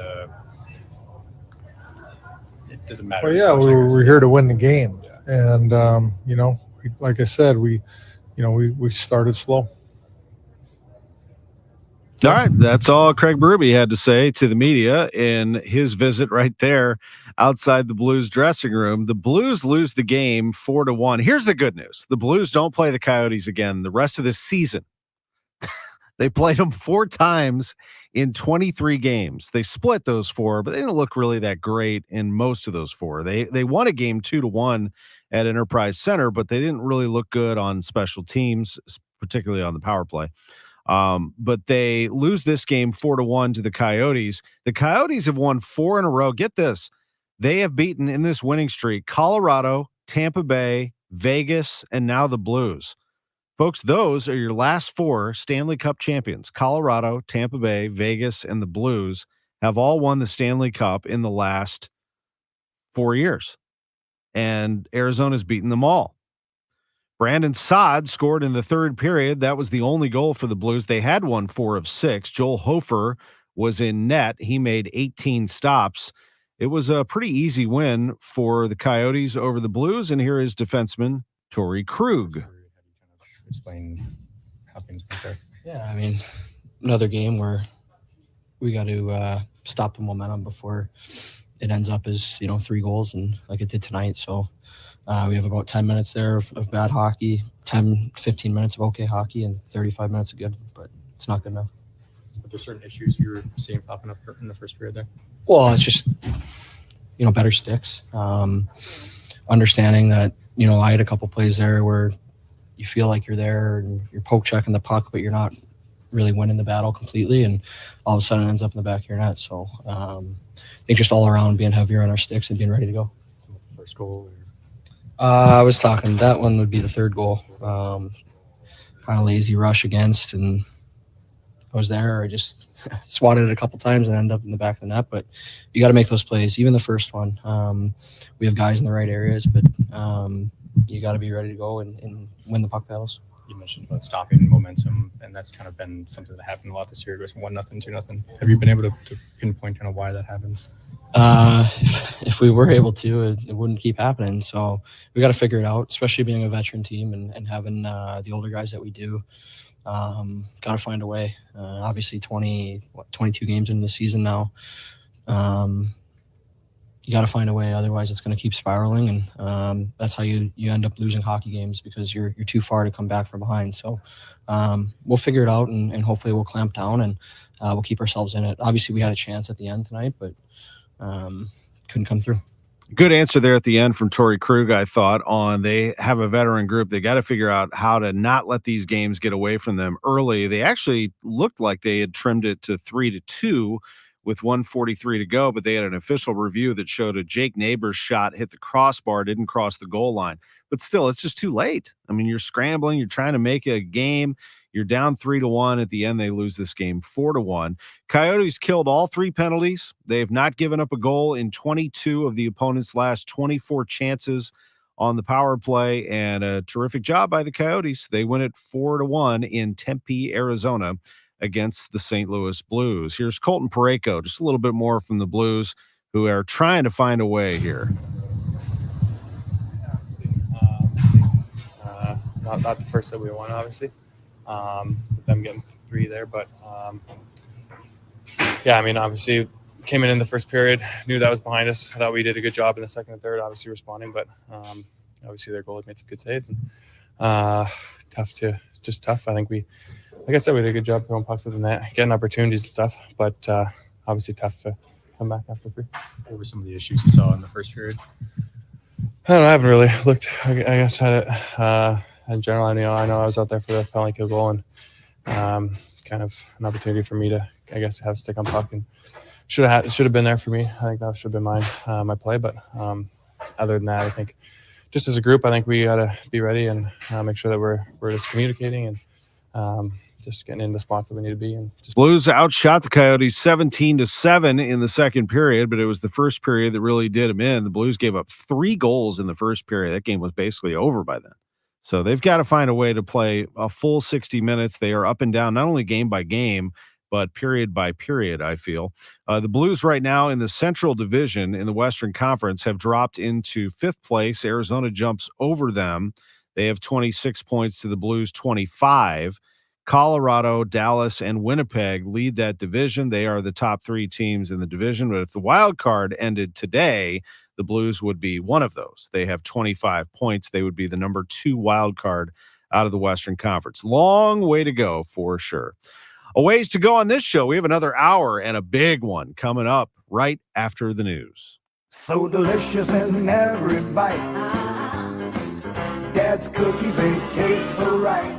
It doesn't matter. Well, yeah, we're here to win the game, and like I said, we started slow. All right, that's all Craig Berube had to say to the media in his visit right there outside the Blues dressing room. The Blues lose the game 4-1. Here's the good news: the Blues don't play the Coyotes again the rest of this season. They played them 4 times in 23 games. They split those 4, but they didn't look really that great in most of those 4. They won a game 2-1 at Enterprise Center, but they didn't really look good on special teams, particularly on the power play. But they lose this game 4-1 to the Coyotes. The Coyotes have won 4 in a row. Get this. They have beaten in this winning streak Colorado, Tampa Bay, Vegas, and now the Blues. Folks, those are your last 4 Stanley Cup champions. Colorado, Tampa Bay, Vegas, and the Blues have all won the Stanley Cup in the last 4 years. And Arizona's beaten them all. Brandon Saad scored in the 3rd period. That was the only goal for the Blues. They had won 4 of 6. Joel Hofer was in net. He made 18 stops. It was a pretty easy win for the Coyotes over the Blues. And here is defenseman Torrey Krug. Explain how things went there. Yeah, I mean, another game where we got to stop the momentum before it ends up as 3 goals, and like it did tonight. So we have about 10 minutes there of bad hockey, 10-15 minutes of okay hockey, and 35 minutes of good, but it's not good enough. Are there certain issues you were seeing popping up in the first period there? Well, it's just better sticks, understanding that I had a couple plays there where you feel like you're there and you're poke checking the puck, but you're not really winning the battle completely, and all of a sudden it ends up in the back of your net. So I think just all around being heavier on our sticks and being ready to go. First goal? I was talking, that one would be the 3rd goal. Kind of lazy rush against, and I was there. I just swatted it a couple times and ended up in the back of the net, but you got to make those plays. Even the first one, we have guys in the right areas, but you got to be ready to go and win the puck battles. You mentioned about stopping momentum, and that's kind of been something that happened a lot this year. It goes from 1-0, 2-0. Have you been able to pinpoint kind of why that happens? If we were able to, it wouldn't keep happening. So we got to figure it out, especially being a veteran team and having the older guys that we do. Got to find a way. Obviously, 22 games into the season now. You got to find a way, otherwise it's going to keep spiraling, and that's how you end up losing hockey games, because you're too far to come back from behind. So we'll figure it out, and hopefully we'll clamp down, and we'll keep ourselves in it. Obviously, we had a chance at the end tonight, but couldn't come through. Good answer there at the end from Torrey Krug, I thought, on they have a veteran group. They got to figure out how to not let these games get away from them early. They actually looked like they had trimmed it to 3-2 with 1:43 to go, but they had an official review that showed a Jake Neighbors shot hit the crossbar, didn't cross the goal line. But still, it's just too late. I mean, you're scrambling, you're trying to make a game. You're down 3-1. At the end, they lose this game 4-1. Coyotes killed all 3 penalties. They've not given up a goal in 22 of the opponent's last 24 chances on the power play, and a terrific job by the Coyotes. They win it 4-1 in Tempe, Arizona, against the St. Louis Blues. Here's Colton Parayko, just a little bit more from the Blues, who are trying to find a way here. Not the first that we won, obviously. With them getting 3 there, but yeah, I mean, obviously came in the first period, knew that was behind us. I thought we did a good job in the second and third, obviously responding, but obviously their goalie made some good saves, and tough. I think like I said, we did a good job throwing pucks at the net, getting opportunities and stuff, but obviously tough to come back after 3. What were some of the issues you saw in the first period? I don't know. I haven't really looked, I guess, at it. In general, I know I was out there for the penalty kill goal, and kind of an opportunity for me to, I guess, have a stick on puck, and should have been there for me. I think that should have been my play, but other than that, I think just as a group, I think we got to be ready and make sure that we're just communicating and just getting in the spots that we need to be in. Blues outshot the Coyotes 17-7 in the second period, but it was the first period that really did them in. The Blues gave up 3 goals in the first period. That game was basically over by then. So they've got to find a way to play a full 60 minutes. They are up and down, not only game by game, but period by period, I feel. The Blues right now in the Central Division in the Western Conference have dropped into 5th place. Arizona jumps over them. They have 26 points to the Blues 25. Colorado, Dallas, and Winnipeg lead that division. They are the top 3 teams in the division. But if the wild card ended today, the Blues would be one of those. They have 25 points. They would be the number 2 wild card out of the Western Conference. Long way to go for sure. A ways to go on this show. We have another hour and a big one coming up right after the news. So delicious in every bite. Dad's cookies, they taste so right.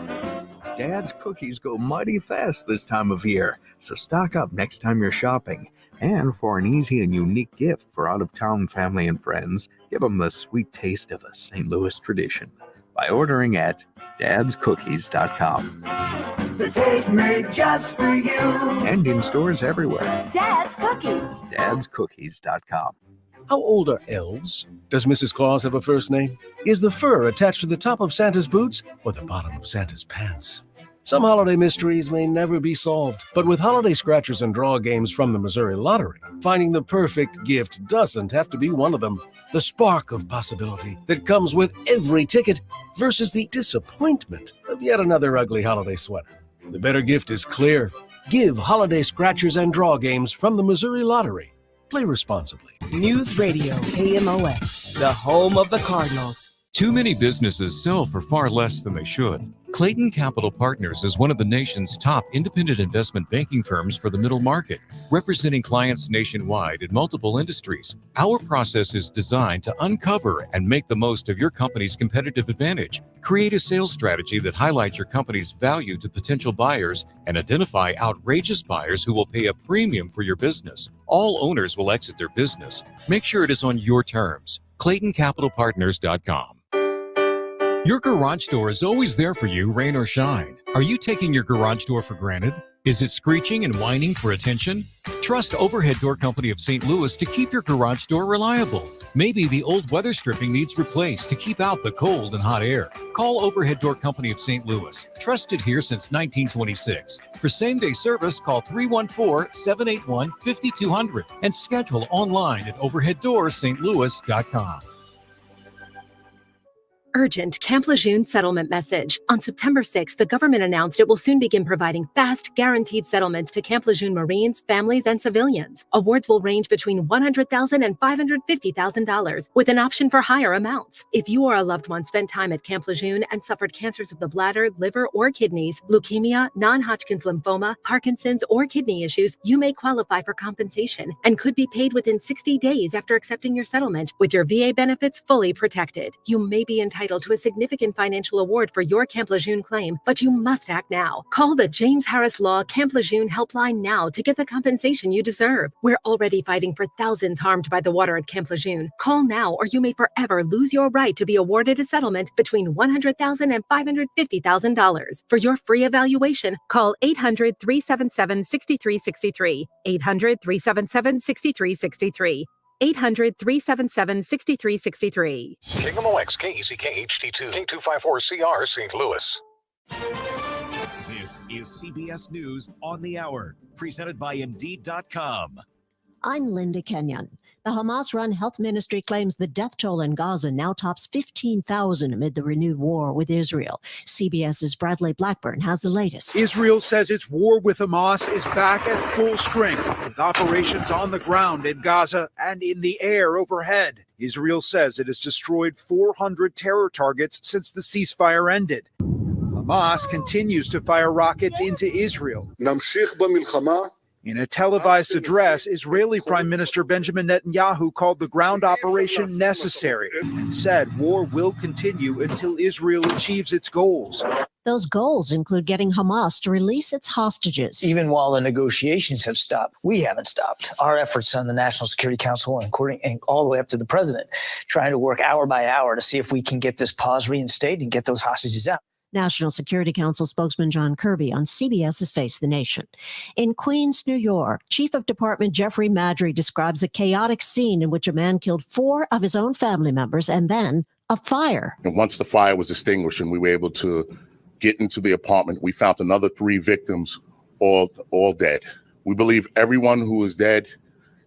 Dad's cookies go mighty fast this time of year, so stock up next time you're shopping. And for an easy and unique gift for out-of-town family and friends, give them the sweet taste of a St. Louis tradition by ordering at dadscookies.com. The taste made just for you. And in stores everywhere. Dad's Cookies. dadscookies.com. How old are elves? Does Mrs. Claus have a first name? Is the fur attached to the top of Santa's boots or the bottom of Santa's pants? Some holiday mysteries may never be solved, but with holiday scratchers and draw games from the Missouri Lottery, finding the perfect gift doesn't have to be one of them. The spark of possibility that comes with every ticket versus the disappointment of yet another ugly holiday sweater. The better gift is clear. Give holiday scratchers and draw games from the Missouri Lottery. Play responsibly. News Radio KMOX, the home of the Cardinals. Too many businesses sell for far less than they should. Clayton Capital Partners is one of the nation's top independent investment banking firms for the middle market, representing clients nationwide in multiple industries. Our process is designed to uncover and make the most of your company's competitive advantage. Create a sales strategy that highlights your company's value to potential buyers and identify outrageous buyers who will pay a premium for your business. All owners will exit their business. Make sure it is on your terms. ClaytonCapitalPartners.com. Your garage door is always there for you, rain or shine. Are you taking your garage door for granted? Is it screeching and whining for attention? Trust Overhead Door Company of St. Louis to keep your garage door reliable. Maybe the old weather stripping needs replaced to keep out the cold and hot air. Call Overhead Door Company of St. Louis, trusted here since 1926. For same-day service, call 314-781-5200 and schedule online at overheaddoorsstlouis.com. Urgent Camp Lejeune settlement message. On September 6th, the government announced it will soon begin providing fast, guaranteed settlements to Camp Lejeune Marines, families, and civilians. Awards will range between $100,000 and $550,000, with an option for higher amounts. If you or a loved one spent time at Camp Lejeune and suffered cancers of the bladder, liver, or kidneys, leukemia, non-Hodgkin's lymphoma, Parkinson's, or kidney issues, you may qualify for compensation and could be paid within 60 days after accepting your settlement, with your VA benefits fully protected. You may be entitled to a significant financial award for your Camp Lejeune claim, but you must act now. Call the James Harris Law Camp Lejeune helpline now to get the compensation you deserve. We're already fighting for thousands harmed by the water at Camp Lejeune. Call now or you may forever lose your right to be awarded a settlement between $100,000 and $550,000. For your free evaluation, call 800-377-6363, 800-377-6363. 800-377-6363. KMOX, KECK HD2, K254CR, St. Louis. This is CBS News on the Hour, presented by Indeed.com. I'm Linda Kenyon. The Hamas-run health ministry claims the death toll in Gaza now tops 15,000 amid the renewed war with Israel. CBS's Bradley Blackburn has the latest. Israel says its war with Hamas is back at full strength, with operations on the ground in Gaza and in the air overhead. Israel says it has destroyed 400 terror targets since the ceasefire ended. Hamas continues to fire rockets into Israel. In a televised address, Israeli Prime Minister Benjamin Netanyahu called the ground operation necessary and said war will continue until Israel achieves its goals. Those goals include getting Hamas to release its hostages. Even while the negotiations have stopped, we haven't stopped. Our efforts on the National Security Council and all the way up to the president, trying to work hour by hour to see if we can get this pause reinstated and get those hostages out. National Security Council spokesman John Kirby on CBS's Face the Nation. In Queens, New York, Chief of Department Jeffrey Madry describes a chaotic scene in which a man killed 4 of his own family members and then a fire. And once the fire was extinguished and we were able to get into the apartment, we found another 3 victims, all dead. We believe everyone who is dead,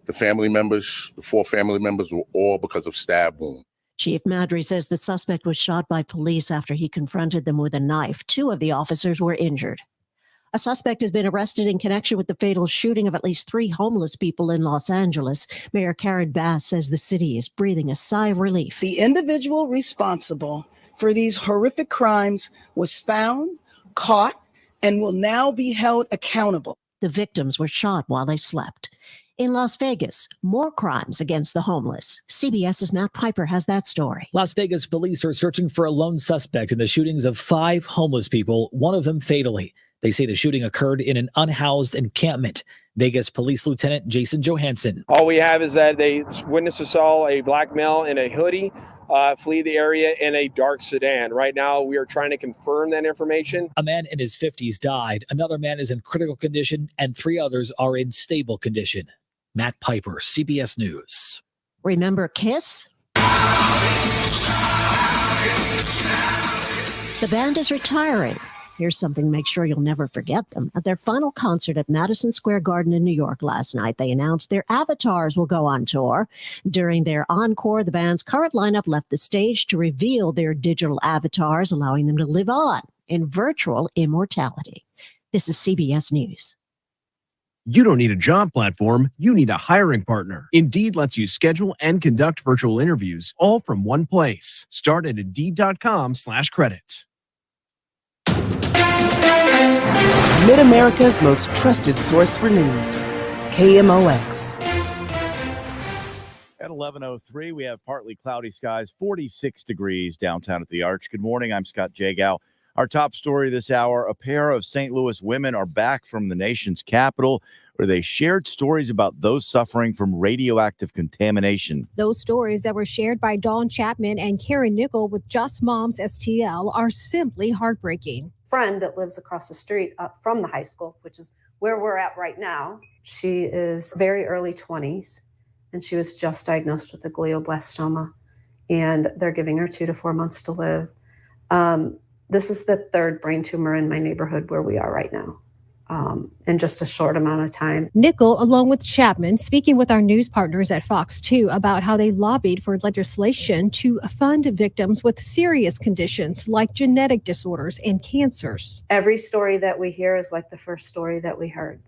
the 4 family members, were all because of stab wounds. Chief Madry says the suspect was shot by police after he confronted them with a knife. 2 of the officers were injured. A suspect has been arrested in connection with the fatal shooting of at least 3 homeless people in Los Angeles. Mayor Karen Bass says the city is breathing a sigh of relief. The individual responsible for these horrific crimes was found, caught, and will now be held accountable. The victims were shot while they slept. In Las Vegas, more crimes against the homeless. CBS's Matt Piper has that story. Las Vegas police are searching for a lone suspect in the shootings of 5 homeless people, one of them fatally. They say the shooting occurred in an unhoused encampment. Vegas Police Lieutenant Jason Johansson. All we have is that witnesses saw a black male in a hoodie flee the area in a dark sedan. Right now, we are trying to confirm that information. A man in his 50s died. Another man is in critical condition, and 3 others are in stable condition. Matt Piper, CBS News. Remember Kiss? The band is retiring. Here's something to make sure you'll never forget them. At their final concert at Madison Square Garden in New York last night, they announced their avatars will go on tour. During their encore, the band's current lineup left the stage to reveal their digital avatars, allowing them to live on in virtual immortality. This is CBS News. You don't need a job platform, you need a hiring partner. Indeed lets you schedule and conduct virtual interviews all from one place. Start at Indeed.com/credits. Mid-America's most trusted source for news. KMOX. At 11:03, we have partly cloudy skies, 46 degrees downtown at the Arch. Good morning. I'm Scott Jagow. Our top story this hour, a pair of St. Louis women are back from the nation's capital, where they shared stories about those suffering from radioactive contamination. Those stories that were shared by Dawn Chapman and Karen Nickel with Just Moms STL are simply heartbreaking. Friend that lives across the street from the high school, which is where we're at right now. She is very early 20s, and she was just diagnosed with a glioblastoma, and they're giving her 2 to 4 months to live. This is the 3rd brain tumor in my neighborhood where we are right now, in just a short amount of time. Nickel, along with Chapman, speaking with our news partners at Fox 2 about how they lobbied for legislation to fund victims with serious conditions like genetic disorders and cancers. Every story that we hear is like the first story that we heard,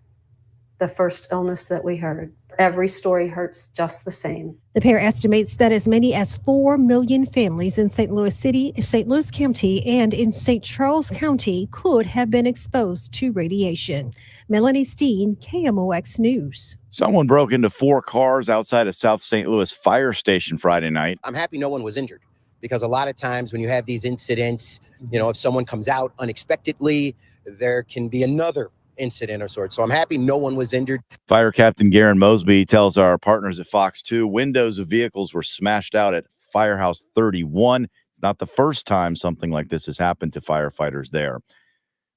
the first illness that we heard. Every story hurts just the same. The pair estimates that as many as 4 million families in St. Louis City, St. Louis County, and in St. Charles County could have been exposed to radiation. Melanie Steen, KMOX News. Someone broke into 4 cars outside a South St. Louis fire station Friday night. I'm happy no one was injured, because a lot of times when you have these incidents, if someone comes out unexpectedly, there can be another incident of sorts. So I'm happy no one was injured. Fire Captain Garen Mosby tells our partners at Fox 2 windows of vehicles were smashed out at Firehouse 31. It's not the first time something like this has happened to firefighters there.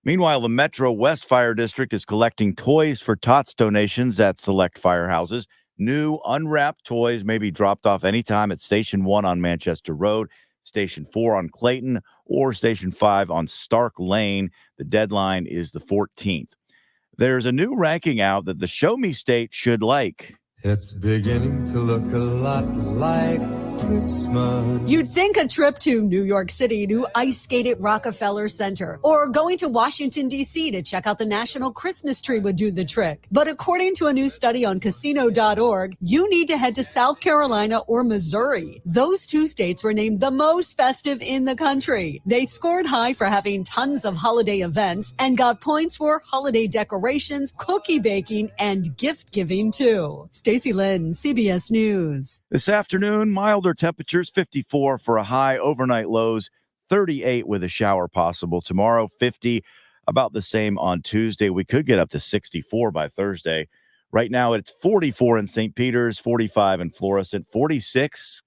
Meanwhile, the Metro West Fire District is collecting toys for TOTS donations at select firehouses. New unwrapped toys may be dropped off anytime at Station 1 on Manchester Road, Station 4 on Clayton, or Station 5 on Stark Lane. The deadline is the 14th. There's a new ranking out that the Show Me State should like. It's beginning to look a lot like Christmas. You'd think a trip to New York City to ice skate at Rockefeller Center or going to Washington, D.C. to check out the National Christmas Tree would do the trick. But according to a new study on casino.org, you need to head to South Carolina or Missouri. Those 2 states were named the most festive in the country. They scored high for having tons of holiday events and got points for holiday decorations, cookie baking, and gift giving too. Stacey Lynn, CBS News. This afternoon, milder temperatures, 54 for a high, overnight lows, 38 with a shower possible. Tomorrow, 50, about the same on Tuesday. We could get up to 64 by Thursday. Right now, it's 44 in St. Peter's, 45 in Florissant, 46,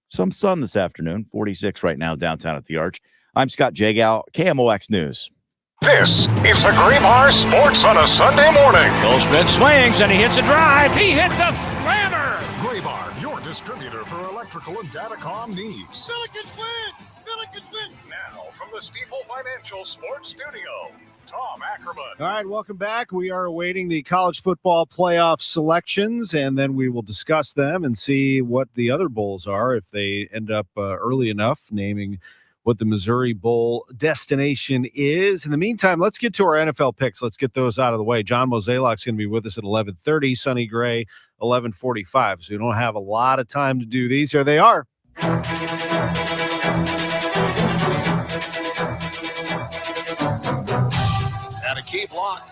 some sun this afternoon, 46 right now downtown at the Arch. I'm Scott Jagow, KMOX News. This is the Graybar Sports on a Sunday morning. Goldschmidt swings and he hits a drive. He hits a slammer. Graybar, your distributor for electrical and datacom needs. Billikens win! Billikens win! Now, from the Stifel Financial Sports Studio, Tom Ackerman. All right, welcome back. We are awaiting the college football playoff selections, and then we will discuss them and see what the other bowls are if they end up early enough, naming what the Missouri Bowl destination is. In the meantime, let's get to our NFL picks. Let's get those out of the way. John Mozeliak's going to be with us at 11:30, Sonny Gray, 11:45. So we don't have a lot of time to do these. Here they are. And a key block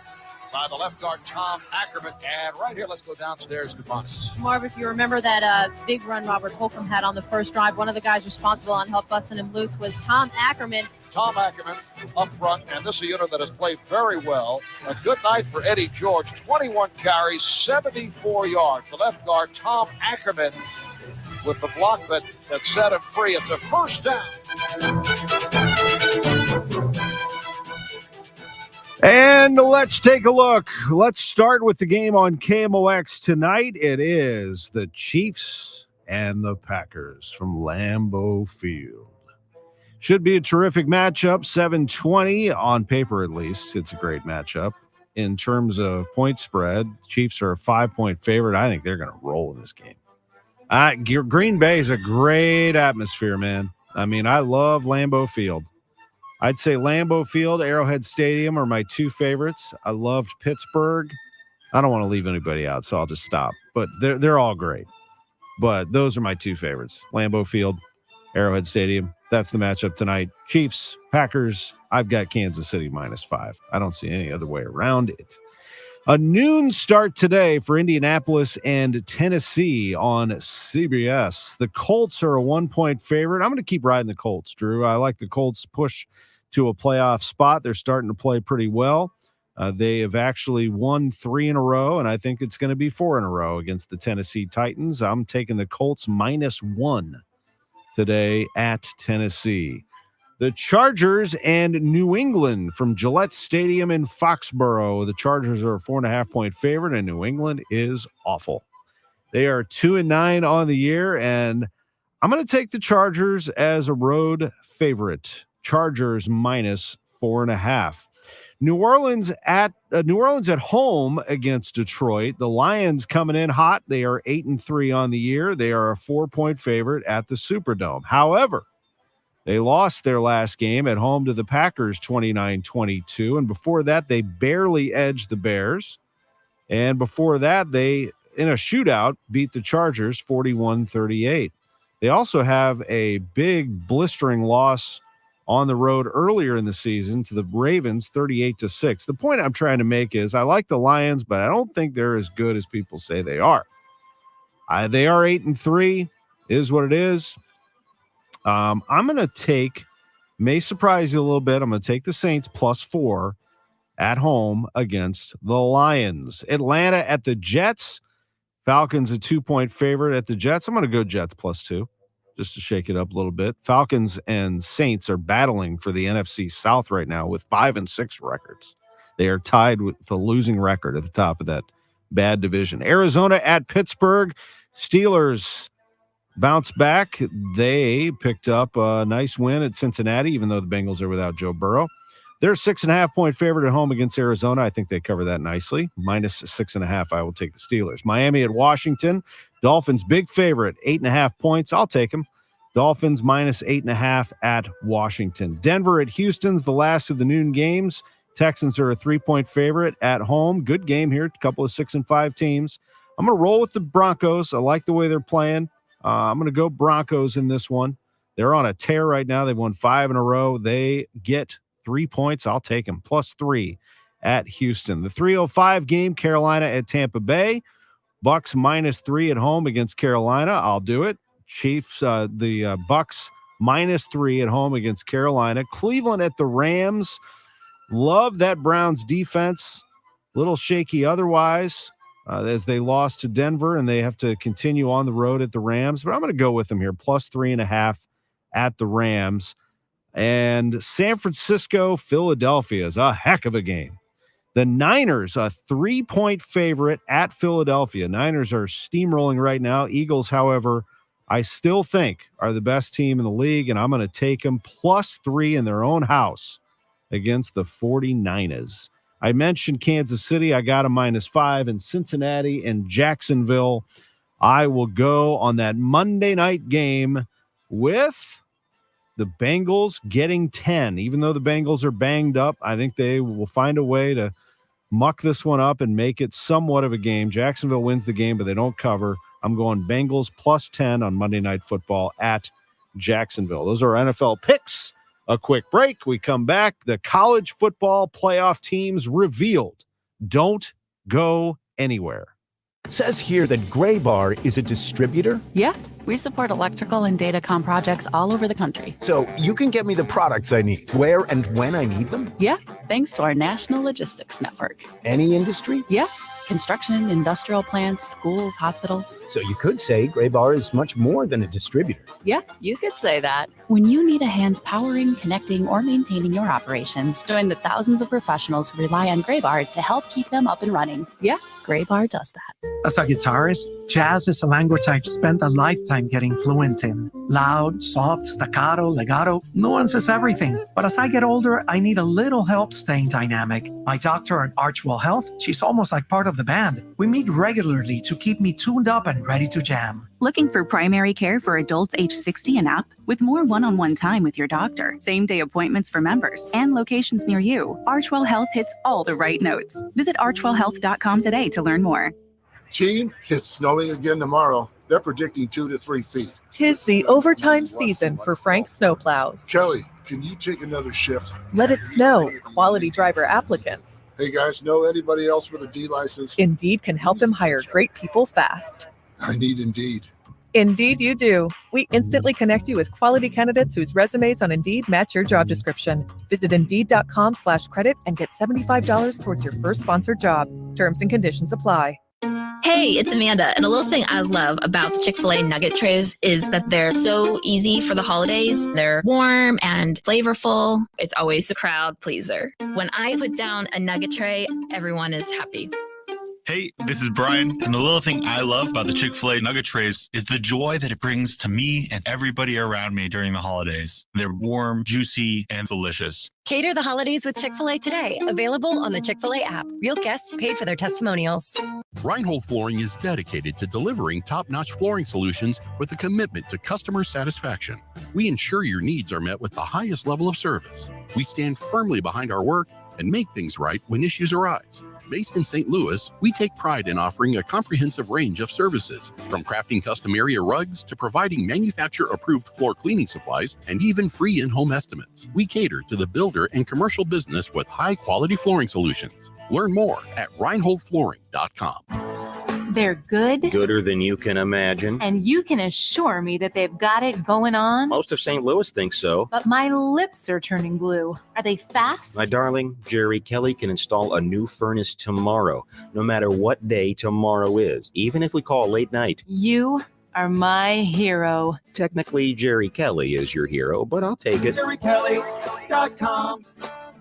by the left guard, Tom Ackerman. And right here, let's go downstairs to Bonus. Marv, if you remember that big run Robert Holcomb had on the first drive, one of the guys responsible on help busting him loose was Tom Ackerman. Tom Ackerman up front, and this is a unit that has played very well. A good night for Eddie George. 21 carries, 74 yards. The left guard, Tom Ackerman, with the block that set him free. It's a first down. And let's take a look. Let's start with the game on KMOX tonight. It is the Chiefs and the Packers from Lambeau Field. Should be a terrific matchup. 720 on paper, at least. It's a great matchup. In terms of point spread, Chiefs are a 5-point favorite. I think they're going to roll in this game. Green Bay is a great atmosphere, man. I mean, I love Lambeau Field. I'd say Lambeau Field, Arrowhead Stadium are my two favorites. I loved Pittsburgh. I don't want to leave anybody out, so I'll just stop. But they're all great. But those are my two favorites. Lambeau Field, Arrowhead Stadium. That's the matchup tonight. Chiefs, Packers. I've got Kansas City -5. I don't see any other way around it. A noon start today for Indianapolis and Tennessee on CBS. The Colts are a 1-point favorite. I'm going to keep riding the Colts, Drew. I like the Colts' push to a playoff spot. They're starting to play pretty well. They have actually won 3 in a row, and I think it's going to be 4 in a row against the Tennessee Titans. I'm taking the Colts -1 today at Tennessee. The Chargers and New England from Gillette Stadium in Foxborough. The Chargers are a 4.5-point favorite, and New England is awful. They are 2-9 on the year, and I'm going to take the Chargers as a road favorite. Chargers -4.5. New Orleans at home against Detroit. The Lions coming in hot. They are 8-3 on the year. They are a 4-point favorite at the Superdome. However, they lost their last game at home to the Packers 29-22. And before that, they barely edged the Bears. And before that, they, in a shootout, beat the Chargers 41-38. They also have a big blistering loss on the road earlier in the season to the Ravens 38-6. The point I'm trying to make is I like the Lions, but I don't think they're as good as people say they are. They are 8-3, is what it is. I'm going to take, may surprise you a little bit, I'm going to take the Saints +4 at home against the Lions. Atlanta at the Jets. Falcons a 2-point favorite at the Jets. I'm going to go Jets +2 just to shake it up a little bit. Falcons and Saints are battling for the NFC South right now with 5-6 records. They are tied with the losing record at the top of that bad division. Arizona at Pittsburgh. Steelers bounce back. They picked up a nice win at Cincinnati, even though the Bengals are without Joe Burrow. They're a 6.5-point favorite at home against Arizona. I think they cover that nicely. -6.5, I will take the Steelers. Miami at Washington. Dolphins, big favorite, 8.5 points. I'll take them. Dolphins -8.5 at Washington. Denver at Houston's the last of the noon games. Texans are a 3-point favorite at home. Good game here. A couple of 6-5 teams. I'm going to roll with the Broncos. I like the way they're playing. I'm going to go Broncos in this one. They're on a tear right now. They've won 5 in a row. They get 3 points. I'll take them. +3 at Houston. The 3:05 game, Carolina at Tampa Bay. Bucks -3 at home against Carolina. I'll do it. Chiefs, the Bucks -3 at home against Carolina. Cleveland at the Rams. Love that Browns defense. Little shaky otherwise. As they lost to Denver and they have to continue on the road at the Rams. But I'm going to go with them here, +3.5 at the Rams. And San Francisco, Philadelphia is a heck of a game. The Niners, a 3-point favorite at Philadelphia. Niners are steamrolling right now. Eagles, however, I still think are the best team in the league, and I'm going to take them +3 in their own house against the 49ers. I mentioned Kansas City. I got a -5 in Cincinnati and Jacksonville. I will go on that Monday night game with the Bengals getting 10. Even though the Bengals are banged up, I think they will find a way to muck this one up and make it somewhat of a game. Jacksonville wins the game, but they don't cover. I'm going Bengals +10 on Monday Night Football at Jacksonville. Those are NFL picks. A quick break. We come back. The college football playoff teams revealed. Don't go anywhere. Says here that Gray Bar is a distributor. Yeah, we support electrical and datacom projects all over the country. So you can get me the products I need, where and when I need them? Yeah, thanks to our national logistics network. Any industry? Yeah, construction, industrial plants, schools, hospitals. So you could say Gray Bar is much more than a distributor. Yeah, you could say that. When you need a hand powering, connecting, or maintaining your operations, join the thousands of professionals who rely on Gray Bar to help keep them up and running. Yeah, Gray Bar does that. As a guitarist, jazz is a language I've spent a lifetime getting fluent in. Loud, soft, staccato, legato, nuance is everything. But as I get older, I need a little help staying dynamic. My doctor at Archwell Health, she's almost like part of the band. We meet regularly to keep me tuned up and ready to jam. Looking for primary care for adults age 60 and up? With more one-on-one time with your doctor, same-day appointments for members, and locations near you, Archwell Health hits all the right notes. Visit archwellhealth.com today to learn more. Team, it's snowing again tomorrow. They're predicting 2 to 3 feet. 'Tis the overtime season for Frank snowplows. Kelly, can you take another shift? Let it snow. Quality driver applicants. Hey guys, know anybody else with a D license? Indeed can help him hire great people fast. I need Indeed. Indeed you do. We instantly connect you with quality candidates whose resumes on Indeed match your job description. Visit Indeed.com/credit and get $75 towards your first sponsored job. Terms and conditions apply. Hey, it's Amanda, and a little thing I love about the Chick-fil-A nugget trays is that they're so easy for the holidays. They're warm and flavorful. It's always the crowd pleaser. When I put down a nugget tray, everyone is happy. Hey, this is Brian, and the little thing I love about the Chick-fil-A nugget trays is the joy that it brings to me and everybody around me during the holidays. They're warm, juicy, and delicious. Cater the holidays with Chick-fil-A today. Available on the Chick-fil-A app. Real guests paid for their testimonials. Reinhold Flooring is dedicated to delivering top-notch flooring solutions with a commitment to customer satisfaction. We ensure your needs are met with the highest level of service. We stand firmly behind our work and make things right when issues arise. Based in St. Louis, we take pride in offering a comprehensive range of services, from crafting custom area rugs to providing manufacturer-approved floor cleaning supplies and even free in-home estimates. We cater to the builder and commercial business with high-quality flooring solutions. Learn more at reinholdflooring.com. They're good. Gooder than you can imagine. And you can assure me that they've got it going on. Most of St. Louis thinks so. But my lips are turning blue. Are they fast? My darling, Jerry Kelly can install a new furnace tomorrow, no matter what day tomorrow is, even if we call late night. You are my hero. Technically, Jerry Kelly is your hero, but I'll take it. JerryKelly.com.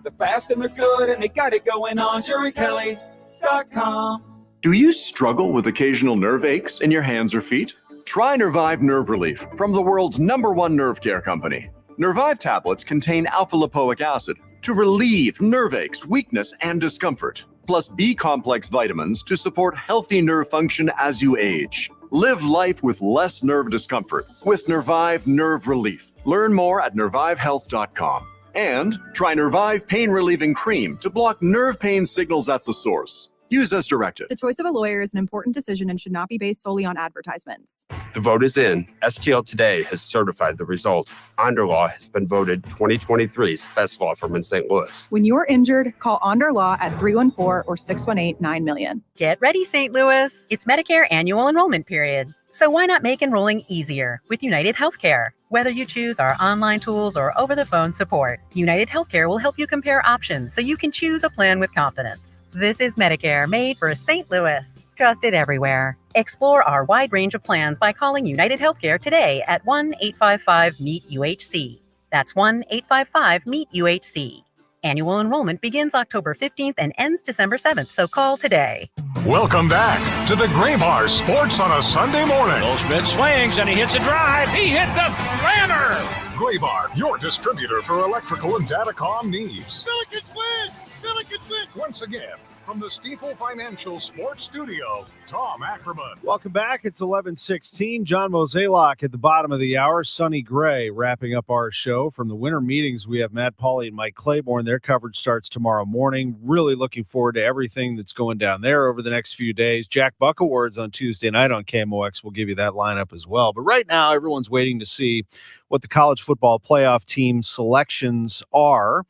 They're fast and they're good and they got it going on. JerryKelly.com. Do you struggle with occasional nerve aches in your hands or feet? Try Nervive Nerve Relief from the world's #1 nerve care company. Nervive tablets contain alpha-lipoic acid to relieve nerve aches, weakness, and discomfort, plus B-complex vitamins to support healthy nerve function as you age. Live life with less nerve discomfort with Nervive Nerve Relief. Learn more at nervivehealth.com. And try Nervive Pain Relieving Cream to block nerve pain signals at the source. Use as directed. The choice of a lawyer is an important decision and should not be based solely on advertisements. The vote is in. STL Today has certified the result. Onder Law has been voted 2023's best law firm in St. Louis. When you're injured, call Onder Law at 314 or 618-9000000. Get ready, St. Louis. It's Medicare annual enrollment period. So why not make enrolling easier with United Healthcare? Whether you choose our online tools or over-the-phone support, United Healthcare will help you compare options so you can choose a plan with confidence. This is Medicare made for St. Louis. Trusted everywhere. Explore our wide range of plans by calling United Healthcare today at 1-855-MEET-UHC. That's 1-855-MEET-UHC. Annual enrollment begins October 15th and ends December 7th, so call today. Welcome back to the Gray Bar Sports on a Sunday morning. Goldschmidt swings and he hits a drive. He hits a slammer. Gray Bar, your distributor for electrical and datacom needs. Billikens win! Billikens win! Once again, from the Stifel Financial Sports Studio, Tom Ackerman. Welcome back. It's 11:16. John Mozeliak at the bottom of the hour. Sonny Gray wrapping up our show. From the winter meetings, we have Matt Pauley and Mike Claiborne. Their coverage starts tomorrow morning. Really looking forward to everything that's going down there over the next few days. Jack Buck Awards on Tuesday night on KMOX. We'll give you that lineup as well. But right now, everyone's waiting to see what the college football playoff team selections are.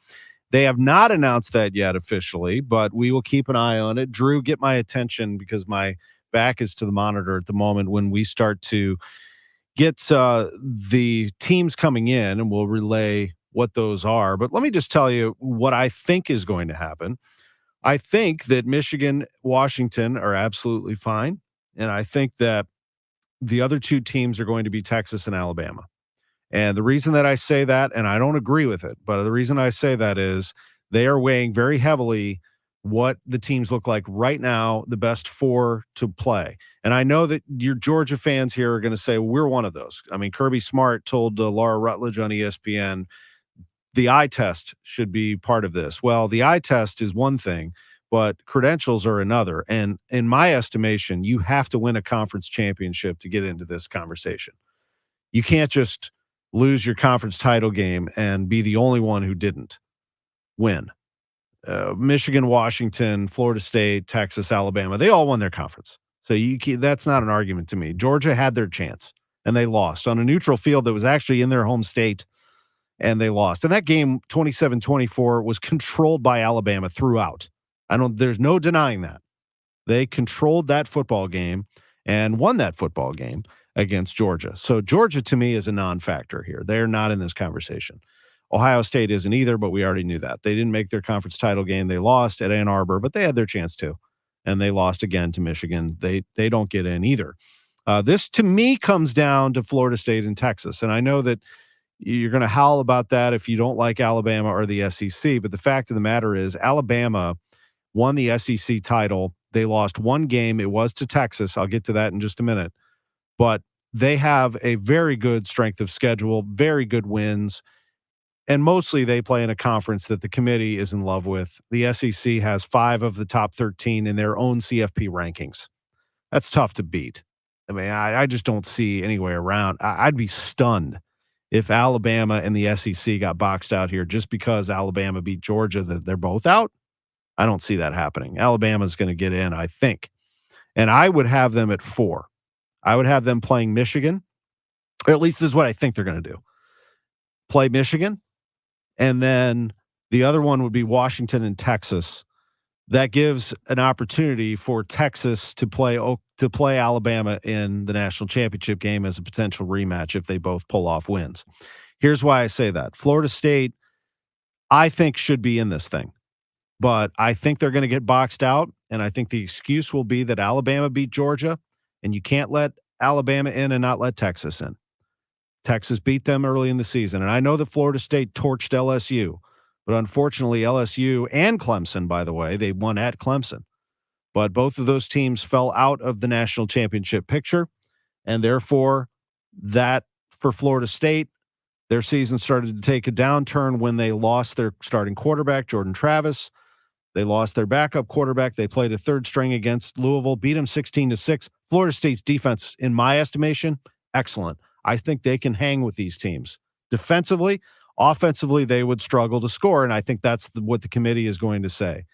They have not announced that yet officially, but we will keep an eye on it. Drew, get my attention because my back is to the monitor at the moment when we start to get the teams coming in, and we'll relay what those are. But let me just tell you what I think is going to happen. I think that Michigan, Washington are absolutely fine, and I think that the other two teams are going to be Texas and Alabama. And the reason that I say that, and I don't agree with it, but the reason I say that is they are weighing very heavily what the teams look like right now, the best four to play. And I know that your Georgia fans here are going to say, we're one of those. I mean, Kirby Smart told Laura Rutledge on ESPN, the eye test should be part of this. Well, the eye test is one thing, but credentials are another. And in my estimation, you have to win a conference championship to get into this conversation. You can't just lose your conference title game and be the only one who didn't win. Michigan, Washington, Florida State, Texas, Alabama, they all won their conference. So that's not an argument to me. Georgia had their chance, and they lost on a neutral field that was actually in their home state, and they lost. And that game, 27-24, was controlled by Alabama throughout. There's no denying that. They controlled that football game and won that football game against Georgia. So Georgia, to me, is a non-factor here. They're not in this conversation. Ohio State isn't either, but we already knew that. They didn't make their conference title game. They lost at Ann Arbor, but they had their chance to, and they lost again to Michigan. They don't get in either. This, to me, comes down to Florida State and Texas, and I know that you're going to howl about that if you don't like Alabama or the SEC, but the fact of the matter is Alabama won the SEC title. They lost one game. It was to Texas. I'll get to that in just a minute. But they have a very good strength of schedule, very good wins, and mostly they play in a conference that the committee is in love with. The SEC has 5 of the top 13 in their own CFP rankings. That's tough to beat. I mean, I just don't see any way around. I'd be stunned if Alabama and the SEC got boxed out here just because Alabama beat Georgia, that they're both out. I don't see that happening. Alabama's going to get in, I think. And I would have them at 4. I would have them playing Michigan, or at least this is what I think they're going to do. Play Michigan, and then the other one would be Washington and Texas. That gives an opportunity for Texas to play Alabama in the national championship game as a potential rematch if they both pull off wins. Here's why I say that. Florida State, I think, should be in this thing, but I think they're going to get boxed out, and I think the excuse will be that Alabama beat Georgia, and you can't let Alabama in and not let Texas in. Texas beat them early in the season, and I know that Florida State torched LSU, but unfortunately LSU and Clemson, by the way, they won at Clemson. But both of those teams fell out of the national championship picture, and therefore that for Florida State, their season started to take a downturn when they lost their starting quarterback, Jordan Travis. They lost their backup quarterback. They played a third string against Louisville, beat them 16-6. Florida State's defense, in my estimation, excellent. I think they can hang with these teams. Defensively, offensively, they would struggle to score, and I think that's what the committee is going to say,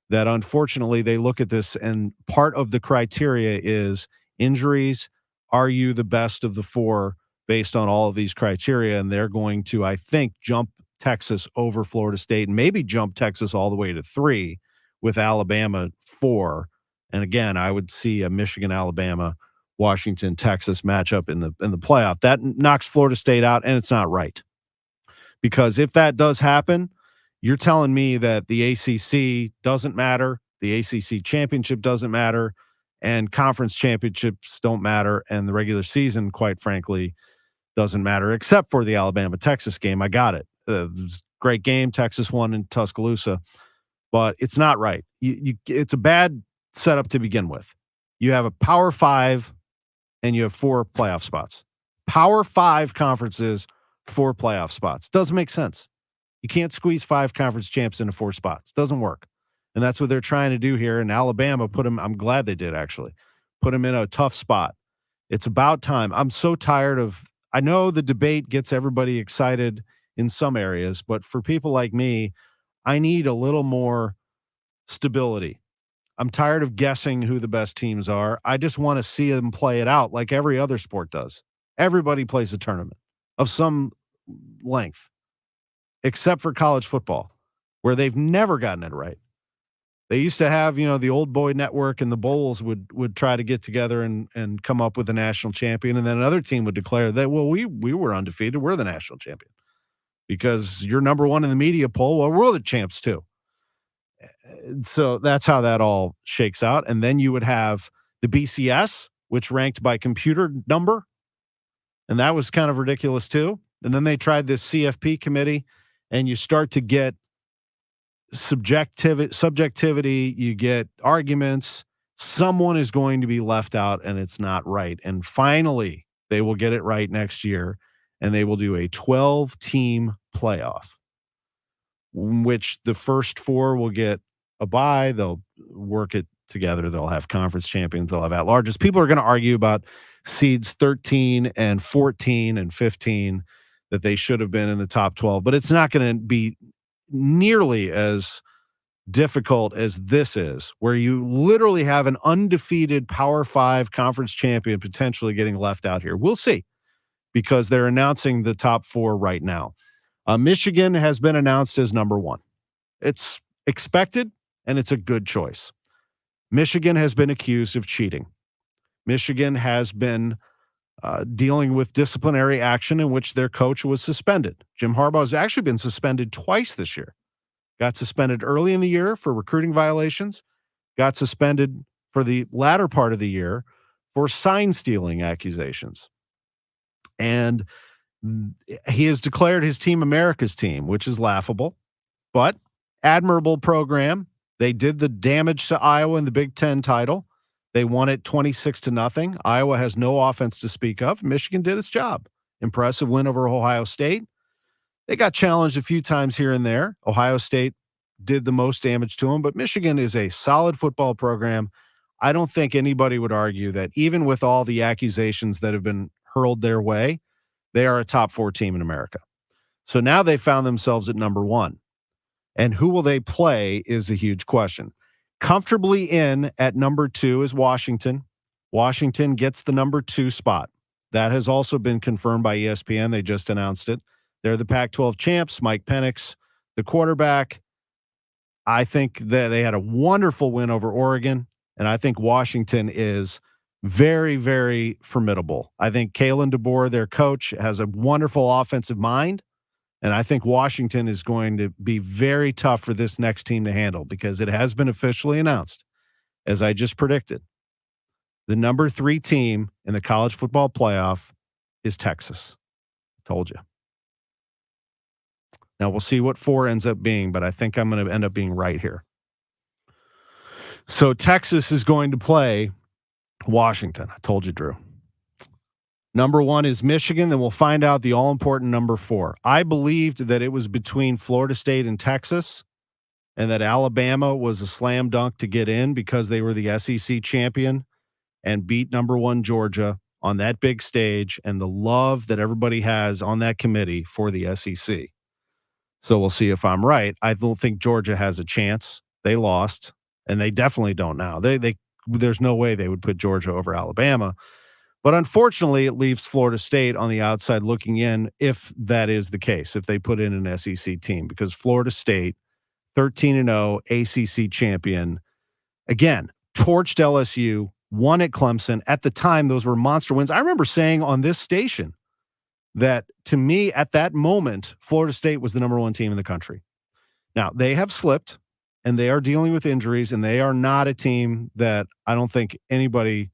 that unfortunately they look at this, and part of the criteria is injuries. Are you the best of the 4 based on all of these criteria? And they're going to, I think, jump Texas over Florida State and maybe jump Texas all the way to 3 with Alabama 4. And again, I would see a Michigan, Alabama, Washington, Texas matchup in the playoff. That knocks Florida State out, and it's not right. Because if that does happen, you're telling me that the ACC doesn't matter, the ACC championship doesn't matter, and conference championships don't matter, and the regular season, quite frankly, Doesn't matter, except for the Alabama-Texas game. I got it. It was a great game. Texas won in Tuscaloosa. But it's not right. It's a bad setup to begin with. You have a Power 5 and you have 4 playoff spots. Power 5 conferences, 4 playoff spots. Doesn't make sense. You can't squeeze 5 conference champs into 4 spots. Doesn't work. And that's what they're trying to do here. And Alabama put them, I'm glad they did actually, put them in a tough spot. It's about time. I'm so tired of, I know the debate gets everybody excited in some areas, but for people like me, I need a little more stability. I'm tired of guessing who the best teams are. I just want to see them play it out like every other sport does. Everybody plays a tournament of some length, except for college football, where they've never gotten it right. They used to have, the old boy network and the bowls would try to get together and come up with a national champion. And then another team would declare that, well, we were undefeated. We're the national champion because you're number one in the media poll. Well, we're the champs too. So that's how that all shakes out. And then you would have the BCS, which ranked by computer number. And that was kind of ridiculous too. And then they tried this CFP committee, and you start to get subjectivity, you get arguments. Someone is going to be left out, and it's not right. And finally, they will get it right next year, and they will do a 12-team playoff, which the first 4 will get a bye. They'll work it together. They'll have conference champions. They'll have at-larges. People are going to argue about seeds 13 and 14 and 15 that they should have been in the top 12, but it's not going to be nearly as difficult as this is, where you literally have an undefeated Power 5 conference champion potentially getting left out here. We'll see, because they're announcing the top 4 right now. Michigan has been announced as number 1. It's expected, and it's a good choice. Michigan has been accused of cheating. Michigan has been dealing with disciplinary action in which their coach was suspended. Jim Harbaugh has actually been suspended twice this year. Got suspended early in the year for recruiting violations, got suspended for the latter part of the year for sign stealing accusations. And he has declared his team America's team, which is laughable, but admirable program. They did the damage to Iowa in the Big Ten title. They won it 26-0. Iowa has no offense to speak of. Michigan did its job. Impressive win over Ohio State. They got challenged a few times here and there. Ohio State did the most damage to them, but Michigan is a solid football program. I don't think anybody would argue that even with all the accusations that have been hurled their way, they are a top 4 team in America. So now they found themselves at number 1. And who will they play is a huge question. Comfortably in at number 2 is Washington. Washington gets the number 2 spot. That has also been confirmed by ESPN. They just announced it. They're the Pac-12 champs. Mike Penix, the quarterback. I think that they had a wonderful win over Oregon, and I think Washington is very, very formidable. I think Kalen DeBoer, their coach, has a wonderful offensive mind. And I think Washington is going to be very tough for this next team to handle, because it has been officially announced, as I just predicted, the number 3 team in the college football playoff is Texas. Told you. Now we'll see what 4 ends up being, but I think I'm going to end up being right here. So Texas is going to play Washington. I told you, Drew. Number 1 is Michigan. Then we'll find out the all-important number 4. I believed that it was between Florida State and Texas, and that Alabama was a slam dunk to get in because they were the SEC champion and beat number 1 Georgia on that big stage, and the love that everybody has on that committee for the SEC. So we'll see if I'm right. I don't think Georgia has a chance. They lost, and they definitely don't now. There's no way they would put Georgia over Alabama. But unfortunately, it leaves Florida State on the outside looking in, if that is the case, if they put in an SEC team, because Florida State, 13-0, ACC champion, again, torched LSU, won at Clemson. At the time, those were monster wins. I remember saying on this station that, to me, at that moment, Florida State was the number 1 team in the country. Now, they have slipped, and they are dealing with injuries, and they are not a team that I don't think anybody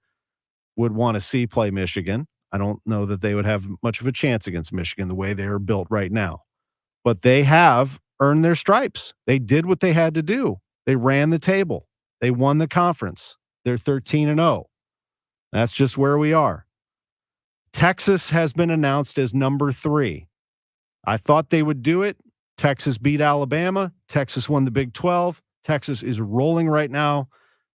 would want to see play Michigan. I don't know that they would have much of a chance against Michigan the way they are built right now. But they have earned their stripes. They did what they had to do. They ran the table. They won the conference. They're 13-0. That's just where we are. Texas has been announced as number 3. I thought they would do it. Texas beat Alabama. Texas won the Big 12. Texas is rolling right now.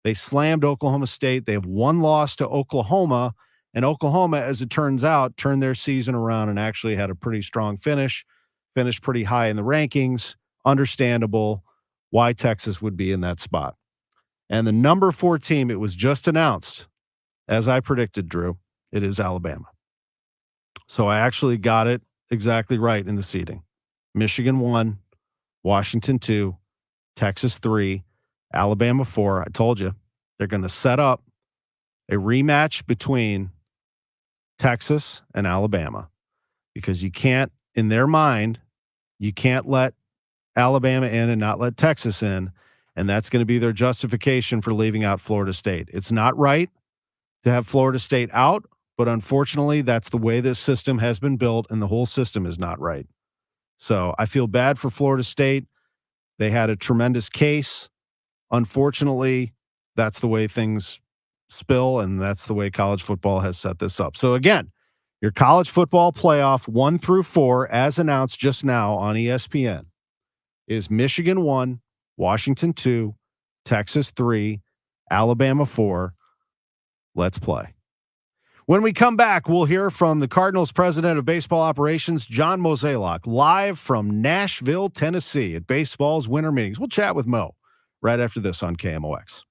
They slammed Oklahoma State. They have one loss to Oklahoma, and Oklahoma, as it turns out, turned their season around and actually had a pretty strong finish, finished pretty high in the rankings. Understandable why Texas would be in that spot. And the number 4 team, it was just announced, as I predicted, Drew, it is Alabama. So I actually got it exactly right in the seeding. Michigan 1, Washington 2, Texas 3, Alabama 4. I told you, they're going to set up a rematch between Texas and Alabama because you can't, in their mind, you can't let Alabama in and not let Texas in, and that's going to be their justification for leaving out Florida State. It's not right to have Florida State out, but unfortunately, that's the way this system has been built, and the whole system is not right. So I feel bad for Florida State. They had a tremendous case. Unfortunately, that's the way things spill, and that's the way college football has set this up. So again, your college football playoff 1 through 4, as announced just now on ESPN, is Michigan 1, Washington 2, Texas 3, Alabama 4. Let's play. When we come back, we'll hear from the Cardinals president of baseball operations, John Mozeliak, live from Nashville, Tennessee at baseball's winter meetings. We'll chat with Mo right after this on KMOX.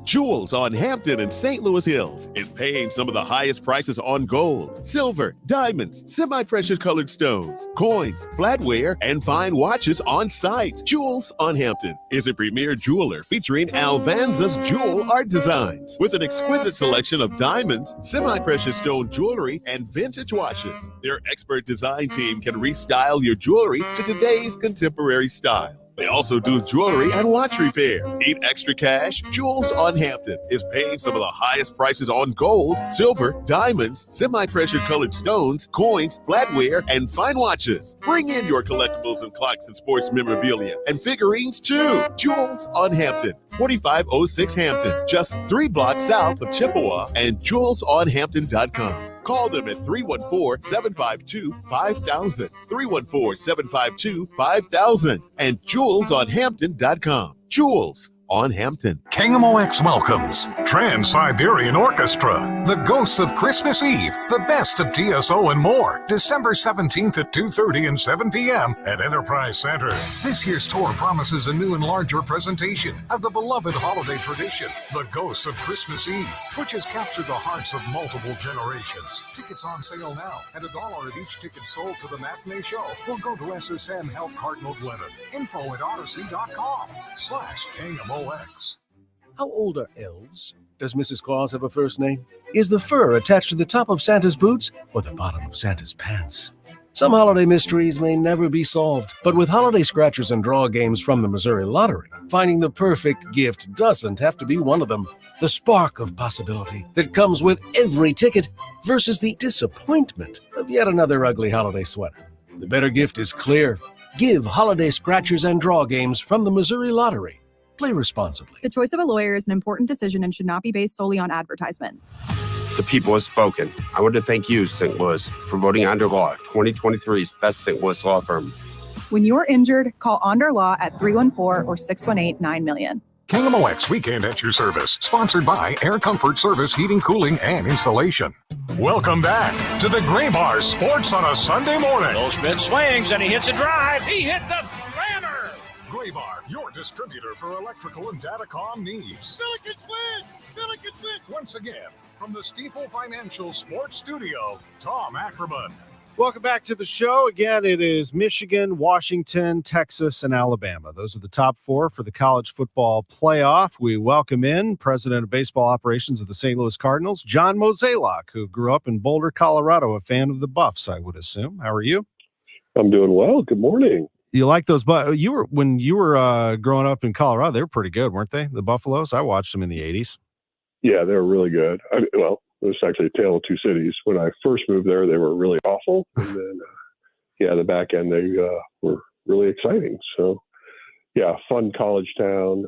Jewels on Hampton and St. Louis Hills is paying some of the highest prices on gold, silver, diamonds, semi-precious colored stones, coins, flatware, and fine watches on site. Jewels on Hampton is a premier jeweler featuring Alvanza's jewel art designs with an exquisite selection of diamonds, semi-precious stone jewelry, and vintage watches. Their expert design team can restyle your jewelry to today's contemporary style. They also do jewelry and watch repair. Need extra cash? Jewels on Hampton is paying some of the highest prices on gold, silver, diamonds, semi-pressure colored stones, coins, flatware, and fine watches. Bring in your collectibles and clocks and sports memorabilia and figurines too. Jewels on Hampton, 4506 Hampton, just 3 blocks south of Chippewa, and jewelsonhampton.com. Call them at 314-752-5000, 314-752-5000, and jewelsonhampton.com. Jewels on Hampton. KMOX welcomes Trans-Siberian Orchestra, The Ghosts of Christmas Eve, the best of TSO and more, December 17th at 2:30 and 7 p.m. at Enterprise Center. This year's tour promises a new and larger presentation of the beloved holiday tradition, The Ghosts of Christmas Eve, which has captured the hearts of multiple generations. Tickets on sale now, and $1 of each ticket sold to the matinee show will go to SSN Health Cardinal Glennon. Info at odyssey.com/KMOX. How old are elves? Does Mrs. Claus have a first name? Is the fur attached to the top of Santa's boots or the bottom of Santa's pants? Some holiday mysteries may never be solved, but with holiday scratchers and draw games from the Missouri Lottery, finding the perfect gift doesn't have to be one of them. The spark of possibility that comes with every ticket versus the disappointment of yet another ugly holiday sweater. The better gift is clear. Give holiday scratchers and draw games from the Missouri Lottery. Play responsibly. The choice of a lawyer is an important decision and should not be based solely on advertisements. The people have spoken. I want to thank you, St. Louis, for voting Onder Law 2023's best St. Louis law firm. When you're injured, call Onder Law at 314 or 618-9000000. KMOX Weekend at your service, sponsored by Air Comfort Service Heating, Cooling, and Installation. Welcome back to the Gray Bar Sports on a Sunday morning. Goldschmidt swings and he hits a drive. He hits a slammer. Gray Bar, your distributor for electrical and datacom needs. Billikens win! Billikens win! Once again, from the Stifel Financial Sports Studio, Tom Ackerman. Welcome back to the show. Again, it is Michigan, Washington, Texas, and Alabama. Those are the top 4 for the college football playoff. We welcome in President of Baseball Operations of the St. Louis Cardinals, John Mozeliak, who grew up in Boulder, Colorado, a fan of the Buffs, I would assume. How are you? I'm doing well. Good morning. You like those? But when you were growing up in Colorado, they were pretty good, weren't they? The Buffaloes. I watched them in the '80s. Yeah, they were really good. it was actually a tale of two cities. When I first moved there, they were really awful. And then, the back end, they were really exciting. So, yeah, fun college town,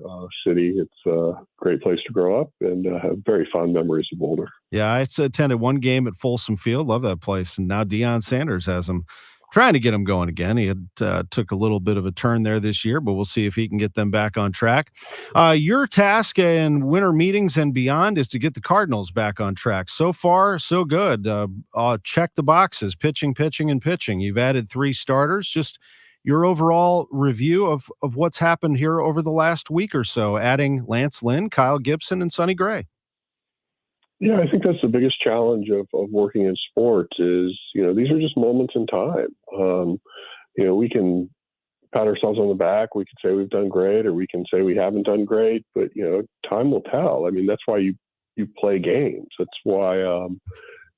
city. It's a great place to grow up and have very fond memories of Boulder. Yeah, I attended one game at Folsom Field. Love that place. And now Deion Sanders has them, trying to get them going again. He had took a little bit of a turn there this year, but we'll see if he can get them back on track. Your task in winter meetings and beyond is to get the Cardinals back on track. So far, so good. Check the boxes, pitching, and pitching. You've added 3 starters. Just your overall review of what's happened here over the last week or so, adding Lance Lynn, Kyle Gibson, and Sonny Gray. Yeah, I think that's the biggest challenge of working in sports is, these are just moments in time. We can pat ourselves on the back. We can say we've done great, or we can say we haven't done great, but, time will tell. I mean, that's why you play games. That's why,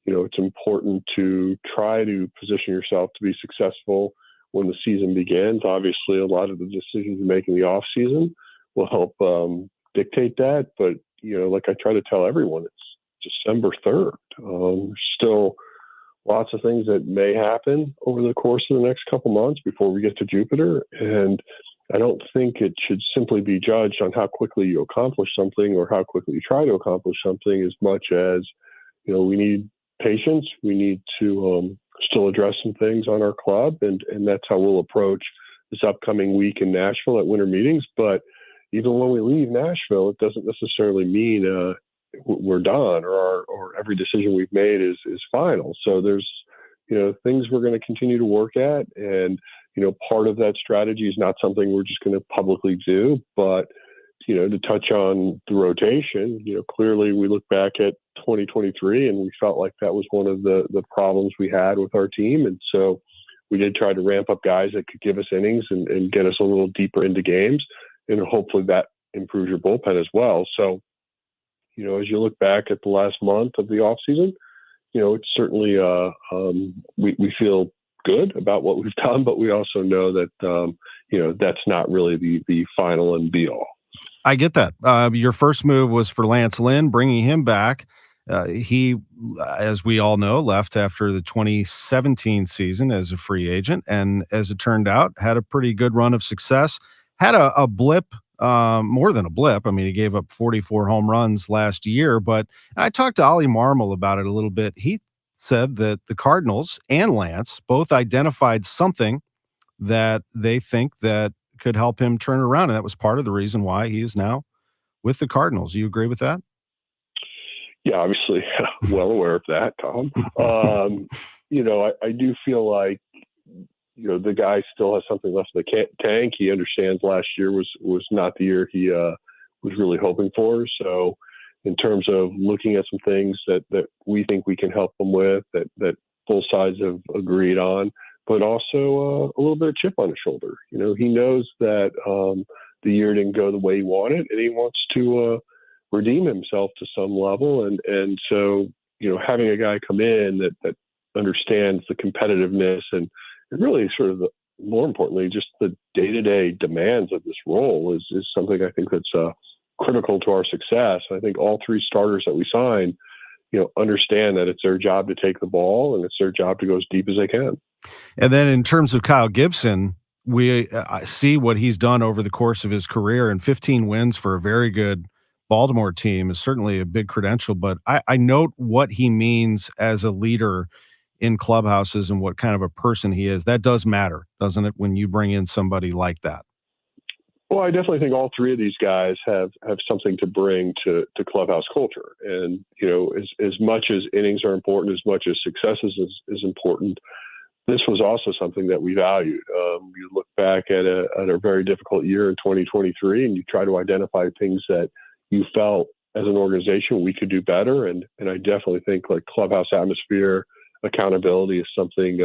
it's important to try to position yourself to be successful when the season begins. Obviously, a lot of the decisions you make in the off season will help dictate that. But, like I try to tell everyone, it's December 3rd. There's still lots of things that may happen over the course of the next couple months before we get to Jupiter. And I don't think it should simply be judged on how quickly you accomplish something or how quickly you try to accomplish something, as much as, we need patience. We need to still address some things on our club. And that's how we'll approach this upcoming week in Nashville at winter meetings. But even when we leave Nashville, it doesn't necessarily mean we're done or every decision we've made is final. So there's, things we're going to continue to work at. And, part of that strategy is not something we're just going to publicly do, but, to touch on the rotation, clearly we look back at 2023 and we felt like that was one of the problems we had with our team. And so we did try to ramp up guys that could give us innings and get us a little deeper into games. And hopefully that improves your bullpen as well. So, as you look back at the last month of the off season, it's certainly we feel good about what we've done, but we also know that that's not really the final and be all. I get that. Your first move was for Lance Lynn, bringing him back. He, as we all know, left after the 2017 season as a free agent, and as it turned out, had a pretty good run of success. Had a blip. More than a blip. I mean, he gave up 44 home runs last year, but I talked to Ollie Marmol about it a little bit. He said that the Cardinals and Lance both identified something that they think that could help him turn around, and that was part of the reason why he is now with the Cardinals. Do you agree with that? Yeah, obviously, well aware of that, Tom. I do feel like, the guy still has something left in the tank. He understands last year was not the year he was really hoping for. So in terms of looking at some things that we think we can help him with, that both sides have agreed on, but also a little bit of chip on his shoulder. He knows that the year didn't go the way he wanted, and he wants to redeem himself to some level. And so, having a guy come in that understands the competitiveness and really sort of more importantly, just the day-to-day demands of this role is something I think that's critical to our success. I think all 3 starters that we signed, understand that it's their job to take the ball and it's their job to go as deep as they can. And then in terms of Kyle Gibson, we see what he's done over the course of his career, and 15 wins for a very good Baltimore team is certainly a big credential. But I note what he means as a leader in clubhouses and what kind of a person he is. That does matter, doesn't it, when you bring in somebody like that? Well, I definitely think all 3 of these guys have something to bring to clubhouse culture. And, as much as innings are important, as much as successes is important, this was also something that we valued. You look back at a very difficult year in 2023, and you try to identify things that you felt as an organization we could do better. And I definitely think like clubhouse atmosphere, accountability is something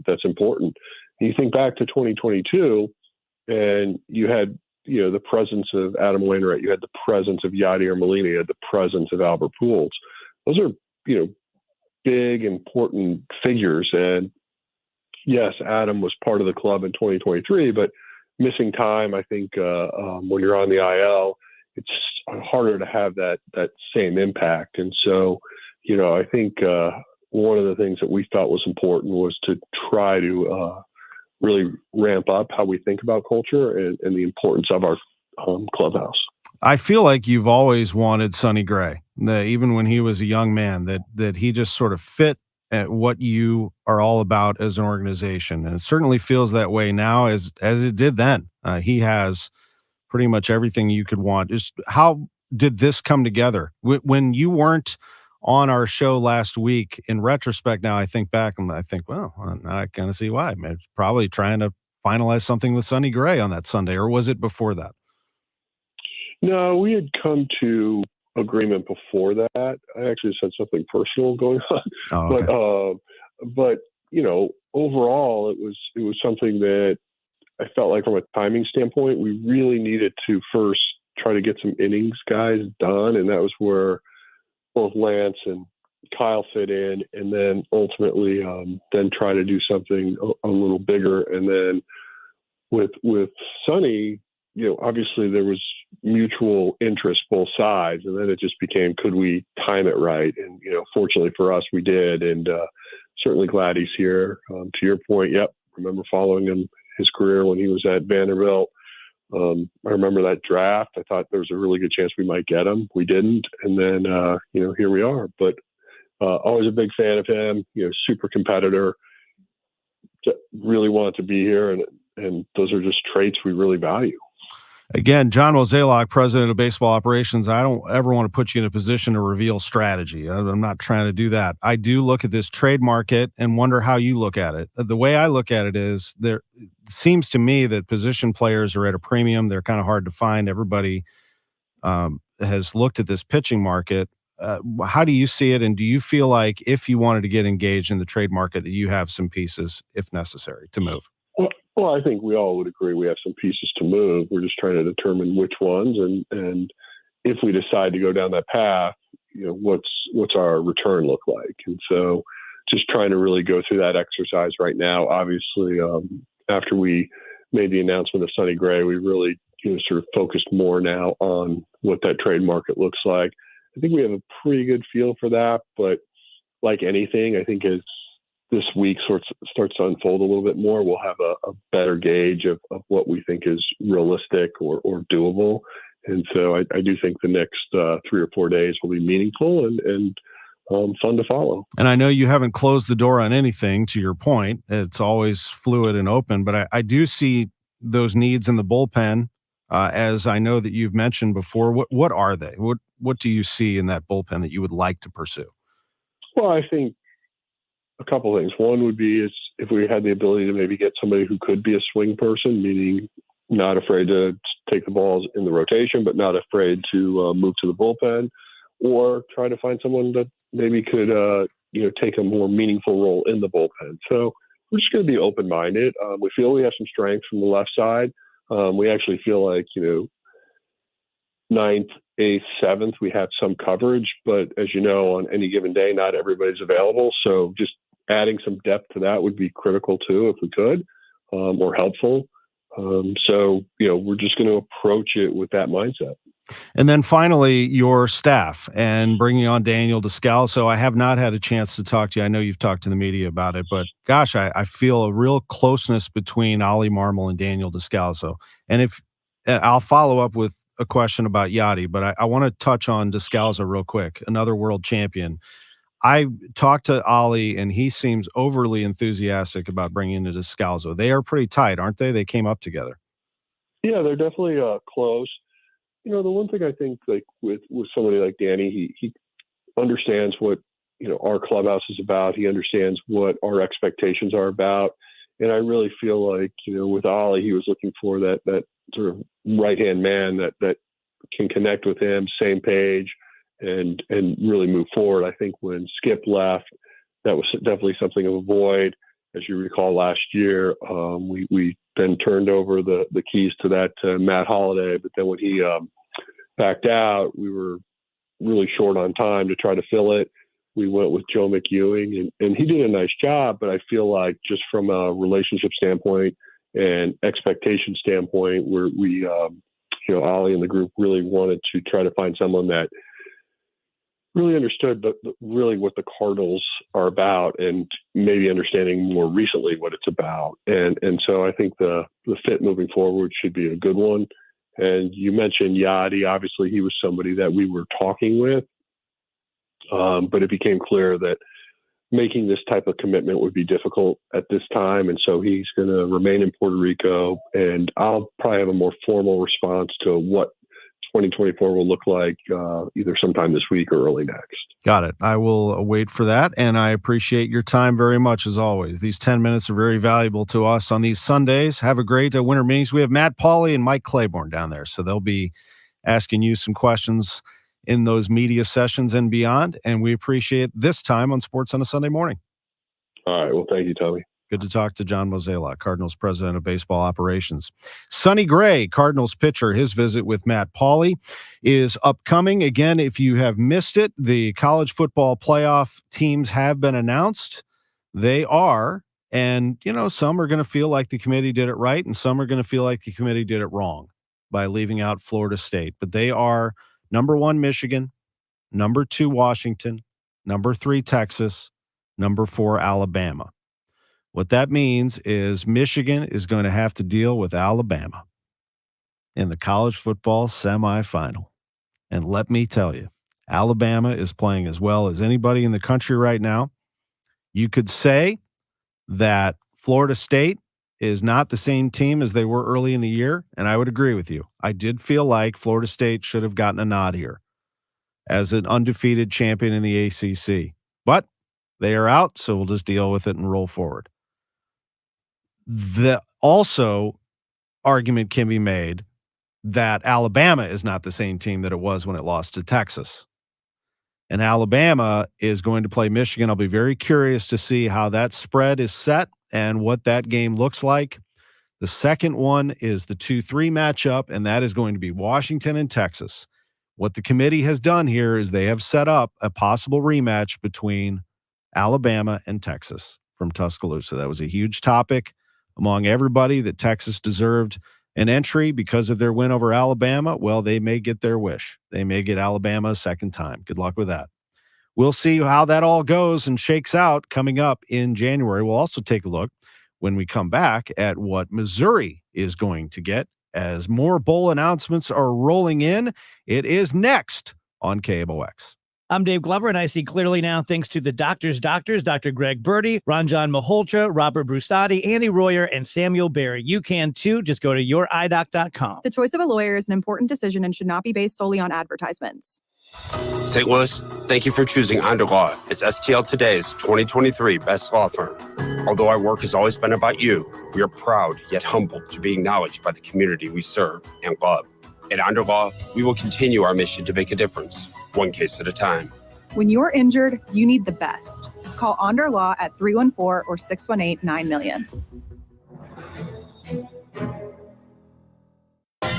that's important. And you think back to 2022, and you had the presence of Adam Wainwright, you had the presence of Yadier Molina, you had the presence of Albert Pujols. Those are big important figures. And yes, Adam was part of the club in 2023, but missing time, I think when you're on the IL, it's harder to have that same impact. And so I think one of the things that we thought was important was to try to really ramp up how we think about culture and the importance of our clubhouse. I feel like you've always wanted Sonny Gray, even when he was a young man, that he just sort of fit at what you are all about as an organization. And it certainly feels that way now as it did then. He has pretty much everything you could want. Just how did this come together? When you weren't on our show last week, in retrospect, now I think back and I think, well, now I kind of see why. Maybe probably trying to finalize something with Sonny Gray on that Sunday, or was it before that? No, we had come to agreement before that. I actually said something personal going on, okay. but overall, it was something that I felt like from a timing standpoint, we really needed to first try to get some innings guys done, and that was where both Lance and Kyle fit in, and then ultimately then try to do something a little bigger, and then with Sonny. Obviously there was mutual interest both sides, and then it just became, could we time it right? And, fortunately for us, we did. And certainly glad he's here. To your point, yep. Remember following his career when he was at Vanderbilt. I remember that draft. I thought there was a really good chance we might get him. We didn't. And then, here we are. But always a big fan of him, super competitor. Really wanted to be here. And those are just traits we really value. Again, John Mozeliak, president of baseball operations. I don't ever want to put you in a position to reveal strategy. I'm not trying to do that. I do look at this trade market and wonder how you look at it. The way I look at it is there seems to me that position players are at a premium. They're kind of hard to find. Everybody has looked at this pitching market. How do you see it? And do you feel like if you wanted to get engaged in the trade market that you have some pieces, if necessary, to move? Well, I think we all would agree we have some pieces to move. We're just trying to determine which ones, and if we decide to go down that path, what's our return look like? And so, just trying to really go through that exercise right now. Obviously, after we made the announcement of Sonny Gray, we really sort of focused more now on what that trade market looks like. I think we have a pretty good feel for that, but like anything, I think as this week starts to unfold a little bit more, we'll have a better gauge of what we think is realistic or doable. And so I do think the next 3 or 4 days will be meaningful and fun to follow. And I know you haven't closed the door on anything, to your point. It's always fluid and open, but I do see those needs in the bullpen, as I know that you've mentioned before. What are they? What do you see in that bullpen that you would like to pursue? Well, I think a couple of things. One would be is if we had the ability to maybe get somebody who could be a swing person, meaning not afraid to take the balls in the rotation, but not afraid to move to the bullpen, or try to find someone that maybe could, take a more meaningful role in the bullpen. So we're just going to be open-minded. We feel we have some strength from the left side. We actually feel like, 9th, 8th, 7th, we have some coverage, but as you know, on any given day, not everybody's available. So just adding some depth to that would be critical too, if we could, or helpful. So, we're just going to approach it with that mindset. And then finally, your staff and bringing on Daniel Descalso. I have not had a chance to talk to you. I know you've talked to the media about it, but gosh, I feel a real closeness between Ollie Marmol and Daniel Descalso. And I'll follow up with a question about Yachty, but I want to touch on Descalso real quick, another world champion. I talked to Ollie, and he seems overly enthusiastic about bringing in Descalso. They are pretty tight, aren't they? They came up together. Yeah, they're definitely close. The one thing I think, like with somebody like Danny, he understands what our clubhouse is about. He understands what our expectations are about, and I really feel like with Ollie, he was looking for that sort of right-hand man that can connect with him, same page, and really move forward. I think when Skip left, that was definitely something of a void. As you recall, last year, we then turned over the keys to that to Matt Holliday. But then when he backed out, we were really short on time to try to fill it. We went with Joe McEwing, and he did a nice job. But I feel like just from a relationship standpoint and expectation standpoint, we Ollie and the group really wanted to try to find someone that really understood really what the Cardinals are about, and maybe understanding more recently what it's about. And so I think the fit moving forward should be a good one. And you mentioned Yadi. Obviously, he was somebody that we were talking with, but it became clear that making this type of commitment would be difficult at this time. And so he's going to remain in Puerto Rico, and I'll probably have a more formal response to what 2024 will look like either sometime this week or early next. Got it. I will wait for that, and I appreciate your time very much as always. These 10 minutes are very valuable to us on these Sundays. Have a great winter meetings. We have Matt Pauley and Mike Claiborne down there, so they'll be asking you some questions in those media sessions and beyond, and we appreciate this time on Sports on a Sunday morning. All right. Well, thank you, Tommy. Good to talk to John Mozeliak, Cardinals president of baseball operations. Sonny Gray, Cardinals pitcher, his visit with Matt Pauley is upcoming. Again, if you have missed it, the college football playoff teams have been announced. They are, and some are going to feel like the committee did it right, and some are going to feel like the committee did it wrong by leaving out Florida State. But they are number 1, Michigan, number 2, Washington, number 3, Texas, number 4, Alabama. What that means is Michigan is going to have to deal with Alabama in the college football semifinal. And let me tell you, Alabama is playing as well as anybody in the country right now. You could say that Florida State is not the same team as they were early in the year, and I would agree with you. I did feel like Florida State should have gotten a nod here as an undefeated champion in the ACC. But they are out, so we'll just deal with it and roll forward. The also argument can be made that Alabama is not the same team that it was when it lost to Texas. And Alabama is going to play Michigan. I'll be very curious to see how that spread is set and what that game looks like. The second one is the 2-3 matchup, and that is going to be Washington and Texas. What the committee has done here is they have set up a possible rematch between Alabama and Texas from Tuscaloosa. That was a huge topic among everybody, that Texas deserved an entry because of their win over Alabama. Well, they may get their wish. They may get Alabama a second time. Good luck with that. We'll see how that all goes and shakes out coming up in January. We'll also take a look when we come back at what Missouri is going to get as more bowl announcements are rolling in. It is next on KMOX. I'm Dave Glover, and I see clearly now thanks to the doctors, Dr. Greg Birdie, Ranjan Malhotra, Robert Brusati, Andy Royer, and Samuel Barry. You can too. Just go to youridoc.com. The choice of a lawyer is an important decision and should not be based solely on advertisements. St. Louis, thank you for choosing Under Law as STL Today's 2023 best law firm. Although our work has always been about you, we are proud yet humbled to be acknowledged by the community we serve and love. At Under Law, we will continue our mission to make a difference, one case at a time. When you're injured, you need the best. Call Onder Law at 314 or 618-9000000.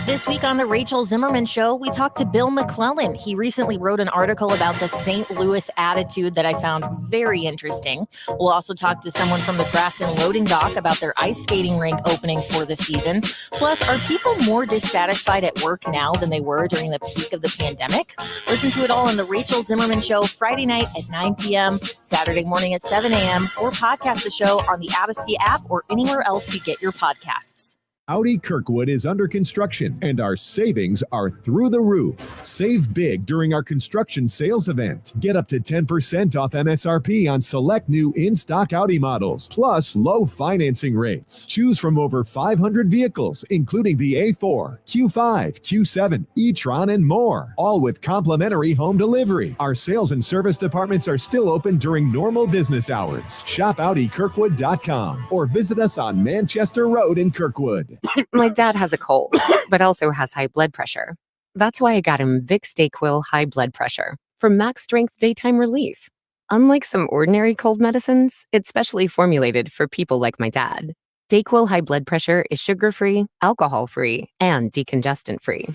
This week on The Rachel Zimmerman Show, we talked to Bill McClellan. He recently wrote an article about the St. Louis attitude that I found very interesting. We'll also talk to someone from the Grafton Loading Dock about their ice skating rink opening for the season. Plus, are people more dissatisfied at work now than they were during the peak of the pandemic? Listen to it all on The Rachel Zimmerman Show Friday night at 9 p.m., Saturday morning at 7 a.m., or podcast the show on the Odyssey app or anywhere else you get your podcasts. Audi Kirkwood is under construction, and our savings are through the roof. Save big during our construction sales event. Get up to 10% off MSRP on select new in-stock Audi models, plus low financing rates. Choose from over 500 vehicles, including the A4, Q5, Q7, e-tron, and more, all with complimentary home delivery. Our sales and service departments are still open during normal business hours. Shop AudiKirkwood.com or visit us on Manchester Road in Kirkwood. My dad has a cold, but also has high blood pressure. That's why I got him Vicks DayQuil High Blood Pressure for max strength daytime relief. Unlike some ordinary cold medicines, it's specially formulated for people like my dad. DayQuil High Blood Pressure is sugar-free, alcohol-free, and decongestant-free.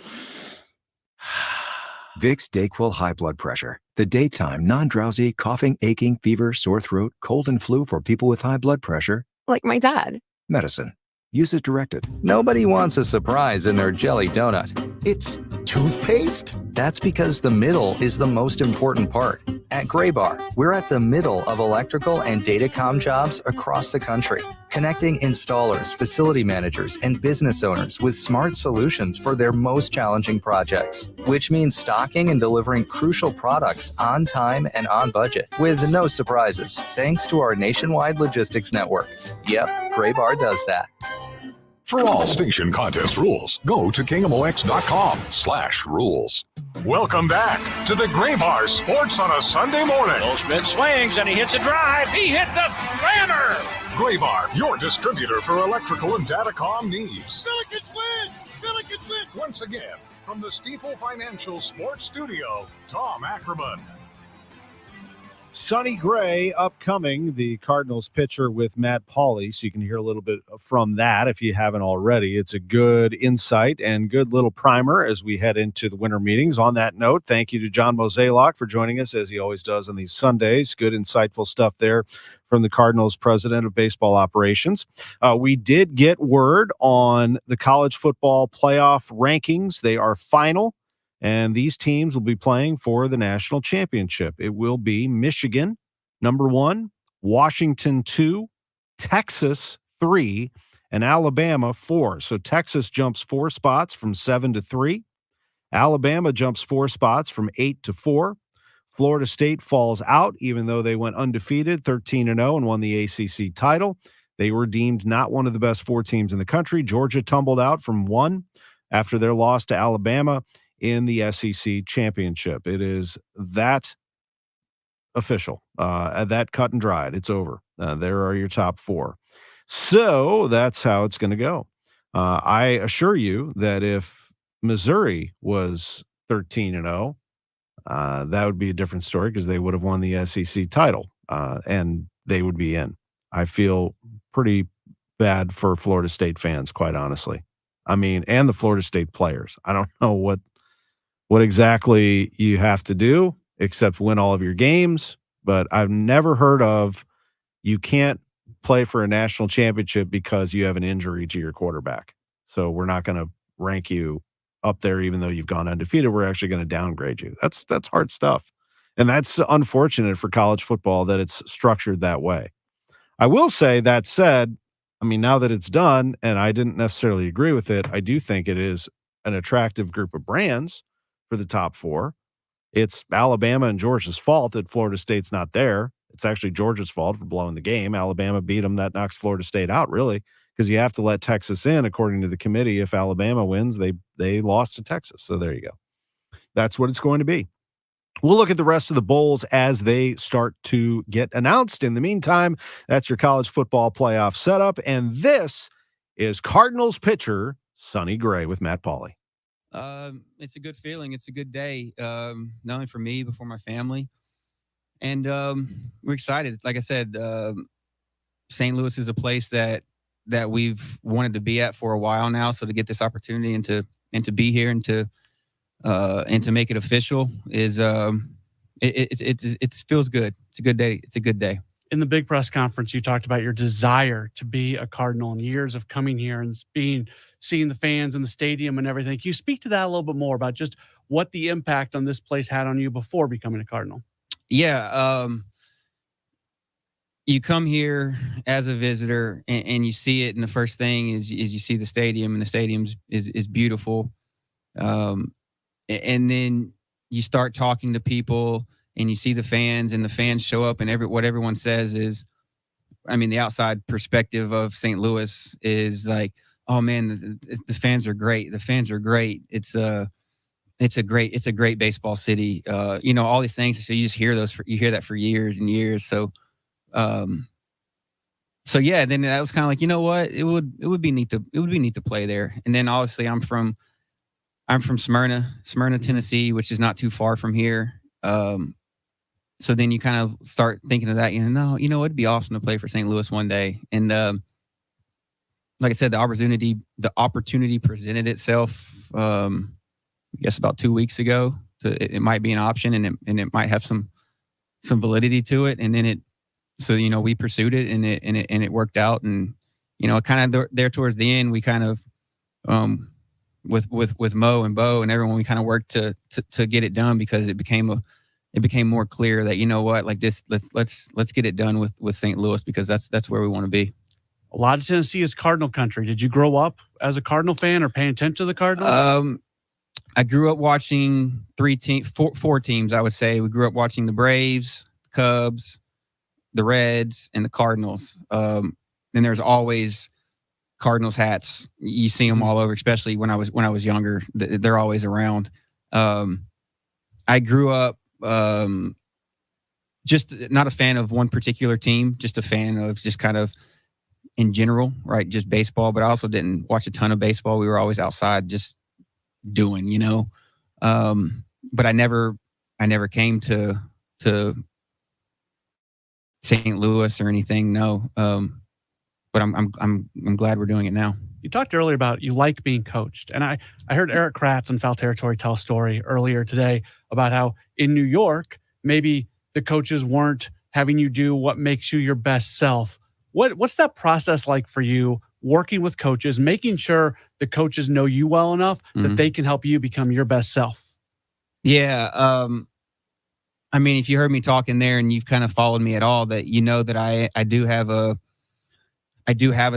Vicks DayQuil High Blood Pressure. The daytime, non-drowsy, coughing, aching, fever, sore throat, cold, and flu for people with high blood pressure. Like my dad. Medicine. Use as directed. Nobody wants a surprise in their jelly donut. It's toothpaste? That's because the middle is the most important part. At Graybar, we're at the middle of electrical and datacom jobs across the country, connecting installers, facility managers, and business owners with smart solutions for their most challenging projects, which means stocking and delivering crucial products on time and on budget with no surprises, thanks to our nationwide logistics network. Yep, Graybar does that. For all station contest rules, go to KMOX.com/rules. Welcome back to the Graybar Sports on a Sunday morning. Goldschmidt swings and he hits a drive. He hits a slammer. Graybar, your distributor for electrical and datacom needs. Billikens win! Billikens win! Once again, from the Stifel Financial Sports Studio, Tom Ackerman. Sonny Gray upcoming, the Cardinals pitcher with Matt Pauley, so you can hear a little bit from that if you haven't already. It's a good insight and good little primer as we head into the winter meetings. On that note, thank you to John Mozeliak for joining us, as he always does on these Sundays. Good, insightful stuff there from the Cardinals president of baseball operations. We did get word on the college football playoff rankings. They are final. And these teams will be playing for the national championship. It will be Michigan, number 1, Washington, 2, Texas, 3, and Alabama, 4. So Texas jumps 4 spots from 7 to 3. Alabama jumps 4 spots from 8 to 4. Florida State falls out, even though they went undefeated, 13-0, and won the ACC title. They were deemed not one of the best 4 teams in the country. Georgia tumbled out from 1 after their loss to Alabama in the SEC championship. It is that official, that cut and dried. It's over. There are your top 4. So that's how it's going to go. I assure you that if Missouri was 13-0, that would be a different story because they would have won the SEC title and they would be in. I feel pretty bad for Florida State fans, quite honestly. I mean, and the Florida State players. I don't know what exactly you have to do except win all of your games. But I've never heard of you can't play for a national championship because you have an injury to your quarterback. So we're not going to rank you up there, even though you've gone undefeated. We're actually going to downgrade you. That's hard stuff. And that's unfortunate for college football that it's structured that way. I will say that said, I mean, now that it's done, and I didn't necessarily agree with it, I do think it is an attractive group of brands for the top 4. It's Alabama and Georgia's fault that Florida State's not there. It's actually Georgia's fault for blowing the game. Alabama beat them. That knocks Florida State out, really, because you have to let Texas in, according to the committee. If Alabama wins, they lost to Texas. So there you go. That's what it's going to be. We'll look at the rest of the bowls as they start to get announced. In the meantime, that's your college football playoff setup. And this is Cardinals pitcher Sonny Gray with Matt Pauley. It's a good feeling. It's a good day, not only for me, but for my family. And we're excited. Like I said, St. Louis is a place that we've wanted to be at for a while now. So to get this opportunity and to be here and to make it official is it feels good. It's a good day. It's a good day. In the big press conference, you talked about your desire to be a Cardinal and years of coming here and seeing the fans in the stadium and everything. Can you speak to that a little bit more about just what the impact on this place had on you before becoming a Cardinal? Yeah. You come here as a visitor and you see it. And the first thing is you see the stadium, and the stadium is beautiful. And then you start talking to people and you see the fans, and the fans show up, and what everyone says is, I mean, the outside perspective of St. Louis is like, oh man, the fans are great. The fans are great. It's a great baseball city. All these things. So you just hear you hear that for years and years. So yeah, then that was kind of like, you know what, it would be neat to play there. And then obviously I'm from Smyrna, Tennessee, which is not too far from here. So then you kind of start thinking of that, it'd be awesome to play for St. Louis one day. And like I said, the opportunity presented itself, I guess about 2 weeks ago. It might be an option, and it might have some validity to it. And then we pursued it, and it worked out. And kind of there towards the end, we kind of with Mo and Bo and everyone. We kind of worked to get it done because it became more clear that, you know what, like this, let's get it done with St. Louis, because that's where we want to be. A lot of Tennessee is Cardinal country. Did you grow up as a Cardinal fan or paying attention to the Cardinals? I grew up watching four teams, I would say. We grew up watching the Braves, the Cubs, the Reds, and the Cardinals. And there's always Cardinals hats. You see them all over, especially when I was younger. They're always around. I grew up just not a fan of one particular team, just a fan of just kind of in general, right? Just baseball. But I also didn't watch a ton of baseball. We were always outside just doing, but I never came to St. Louis or anything. No. But I'm glad we're doing it now. You talked earlier about you like being coached. And I heard Eric Kratz on Foul Territory tell a story earlier today about how in New York, maybe the coaches weren't having you do what makes you your best self. What's that process like for you, working with coaches, making sure the coaches know you well enough that they can help you become your best self? Yeah. I mean, if you heard me talking there and you've kind of followed me at all, that you know that I do have a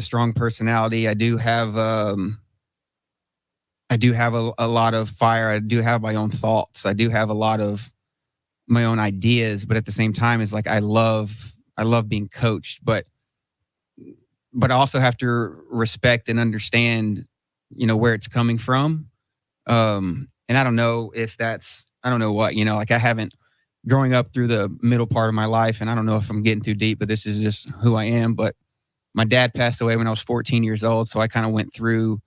strong personality. I do have a lot of fire. I do have my own thoughts. I do have a lot of my own ideas, but at the same time, it's like I love being coached, but I also have to respect and understand, where it's coming from. And I don't know if I don't know what, like I haven't growing up through the middle part of my life, and I don't know if I'm getting too deep, but this is just who I am. But my dad passed away when I was 14 years old. So I kind of went through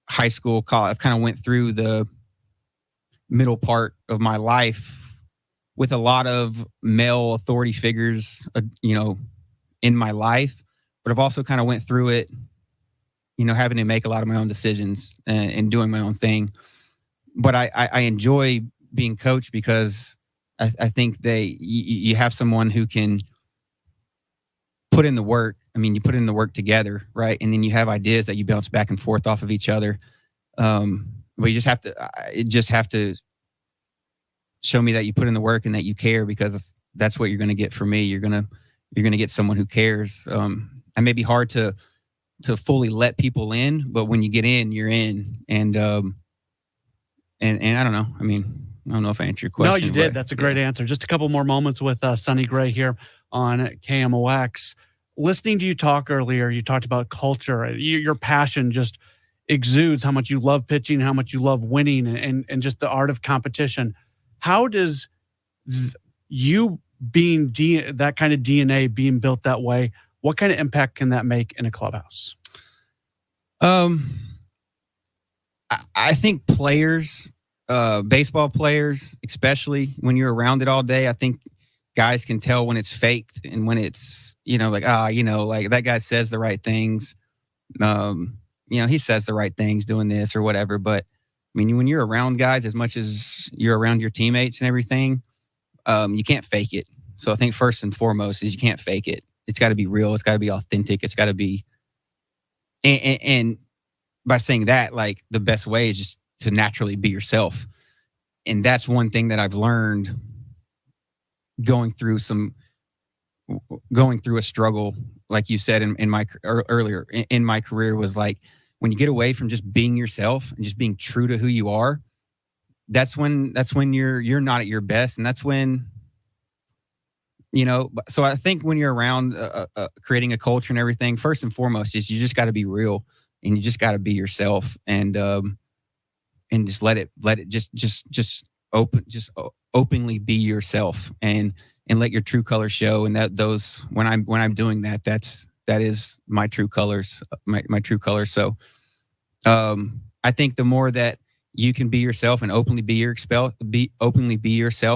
high school, college. I kind of went through the middle part of my life with a lot of male authority figures, in my life. But I've also kind of went through it, having to make a lot of my own decisions and doing my own thing. But I enjoy being coached because I think you have someone who can put in the work. I mean, you put in the work together, right? And then you have ideas that you bounce back and forth off of each other. But you just have to show me that you put in the work and that you care, because that's what you're going to get from me. You're going to get someone who cares. I may be hard to fully let people in, but when you get in, you're in. And I don't know. I mean, I don't know if I answered your question. No, you did. That's a great answer. Just a couple more moments with Sonny Gray here on KMOX. Listening to you talk earlier, you talked about culture. Your passion just exudes how much you love pitching, how much you love winning, and just the art of competition. How does you being that kind of DNA being built that way, what kind of impact can that make in a clubhouse? I think players, baseball players, especially when you're around it all day, I think guys can tell when it's faked and when it's, like that guy says the right things. He says the right things doing this or whatever. But I mean, when you're around guys as much as you're around your teammates and everything, you can't fake it. So I think first and foremost is you can't fake it. It's got to be real. It's got to be authentic. It's got to be, and by saying that, like the best way is just to naturally be yourself. And that's one thing that I've learned going through a struggle, like you said in my earlier in my career, was like when you get away from just being yourself and just being true to who you are, that's when you're not at your best. And that's when, so I think when you're around creating a culture and everything, first and foremost is you just got to be real and you just got to be yourself and just let it just openly be yourself and let your true colors show. And those when I'm doing that, that is my true colors, my true colors. So I think the more that you can be yourself and openly be yourself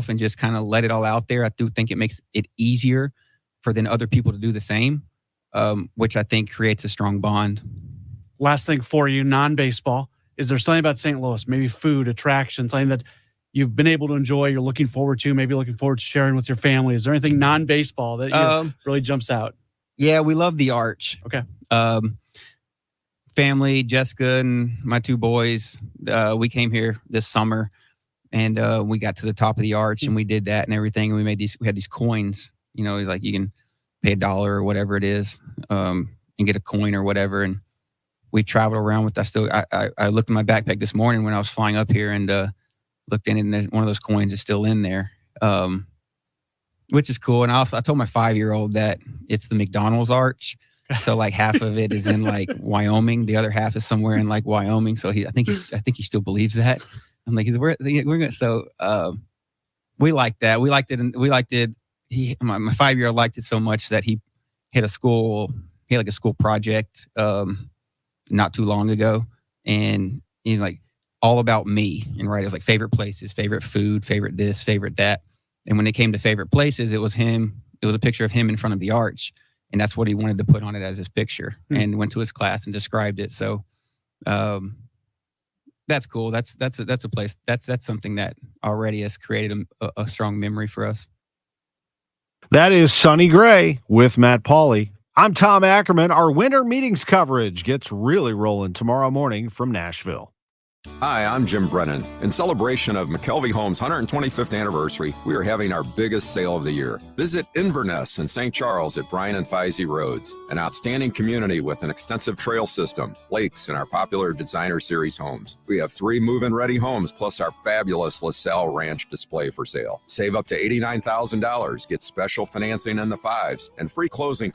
and just kind of let it all out there, I do think it makes it easier for then other people to do the same, which I think creates a strong bond. Last thing for you, non-baseball, is there something about St. Louis, maybe food, attraction, something that you've been able to enjoy, you're looking forward to, maybe looking forward to sharing with your family? Is there anything non-baseball that really jumps out? Yeah, we love the Arch. Okay. family, Jessica and my 2 boys, we came here this summer, and we got to the top of the arch, and we did that and everything. And we had these coins, you know, like you can pay $1 or whatever it is, and get a coin or whatever. And we traveled around with that. I looked in my backpack this morning when I was flying up here, and looked in it, and there's one of those coins is still in there, which is cool. And I told my 5-year-old that it's the McDonald's arch. So like half of it is in like Wyoming, the other half is somewhere in like Wyoming. So I think he still believes that. I'm like, we're gonna. So we liked that. We liked it, and we liked it. My 5-year-old liked it so much that he had a school project not too long ago, and he's like all about me. And right, it was like favorite places, favorite food, favorite this, favorite that. And when it came to favorite places, it was him. It was a picture of him in front of the arch. And that's what he wanted to put on it as his picture, and went to his class and described it. So that's cool. That's a place. That's something that already has created a strong memory for us. That is Sonny Gray with Matt Pauley. I'm Tom Ackerman. Our winter meetings coverage gets really rolling tomorrow morning from Nashville. Hi, I'm Jim Brennan. In celebration of McKelvey Homes' 125th anniversary, we are having our biggest sale of the year. Visit Inverness in St. Charles at Bryan and Feisey Roads, an outstanding community with an extensive trail system, lakes, and our popular Designer Series homes. We have 3 move-in ready homes plus our fabulous LaSalle Ranch display for sale. Save up to $89,000, get special financing in the 5s, and free closing costs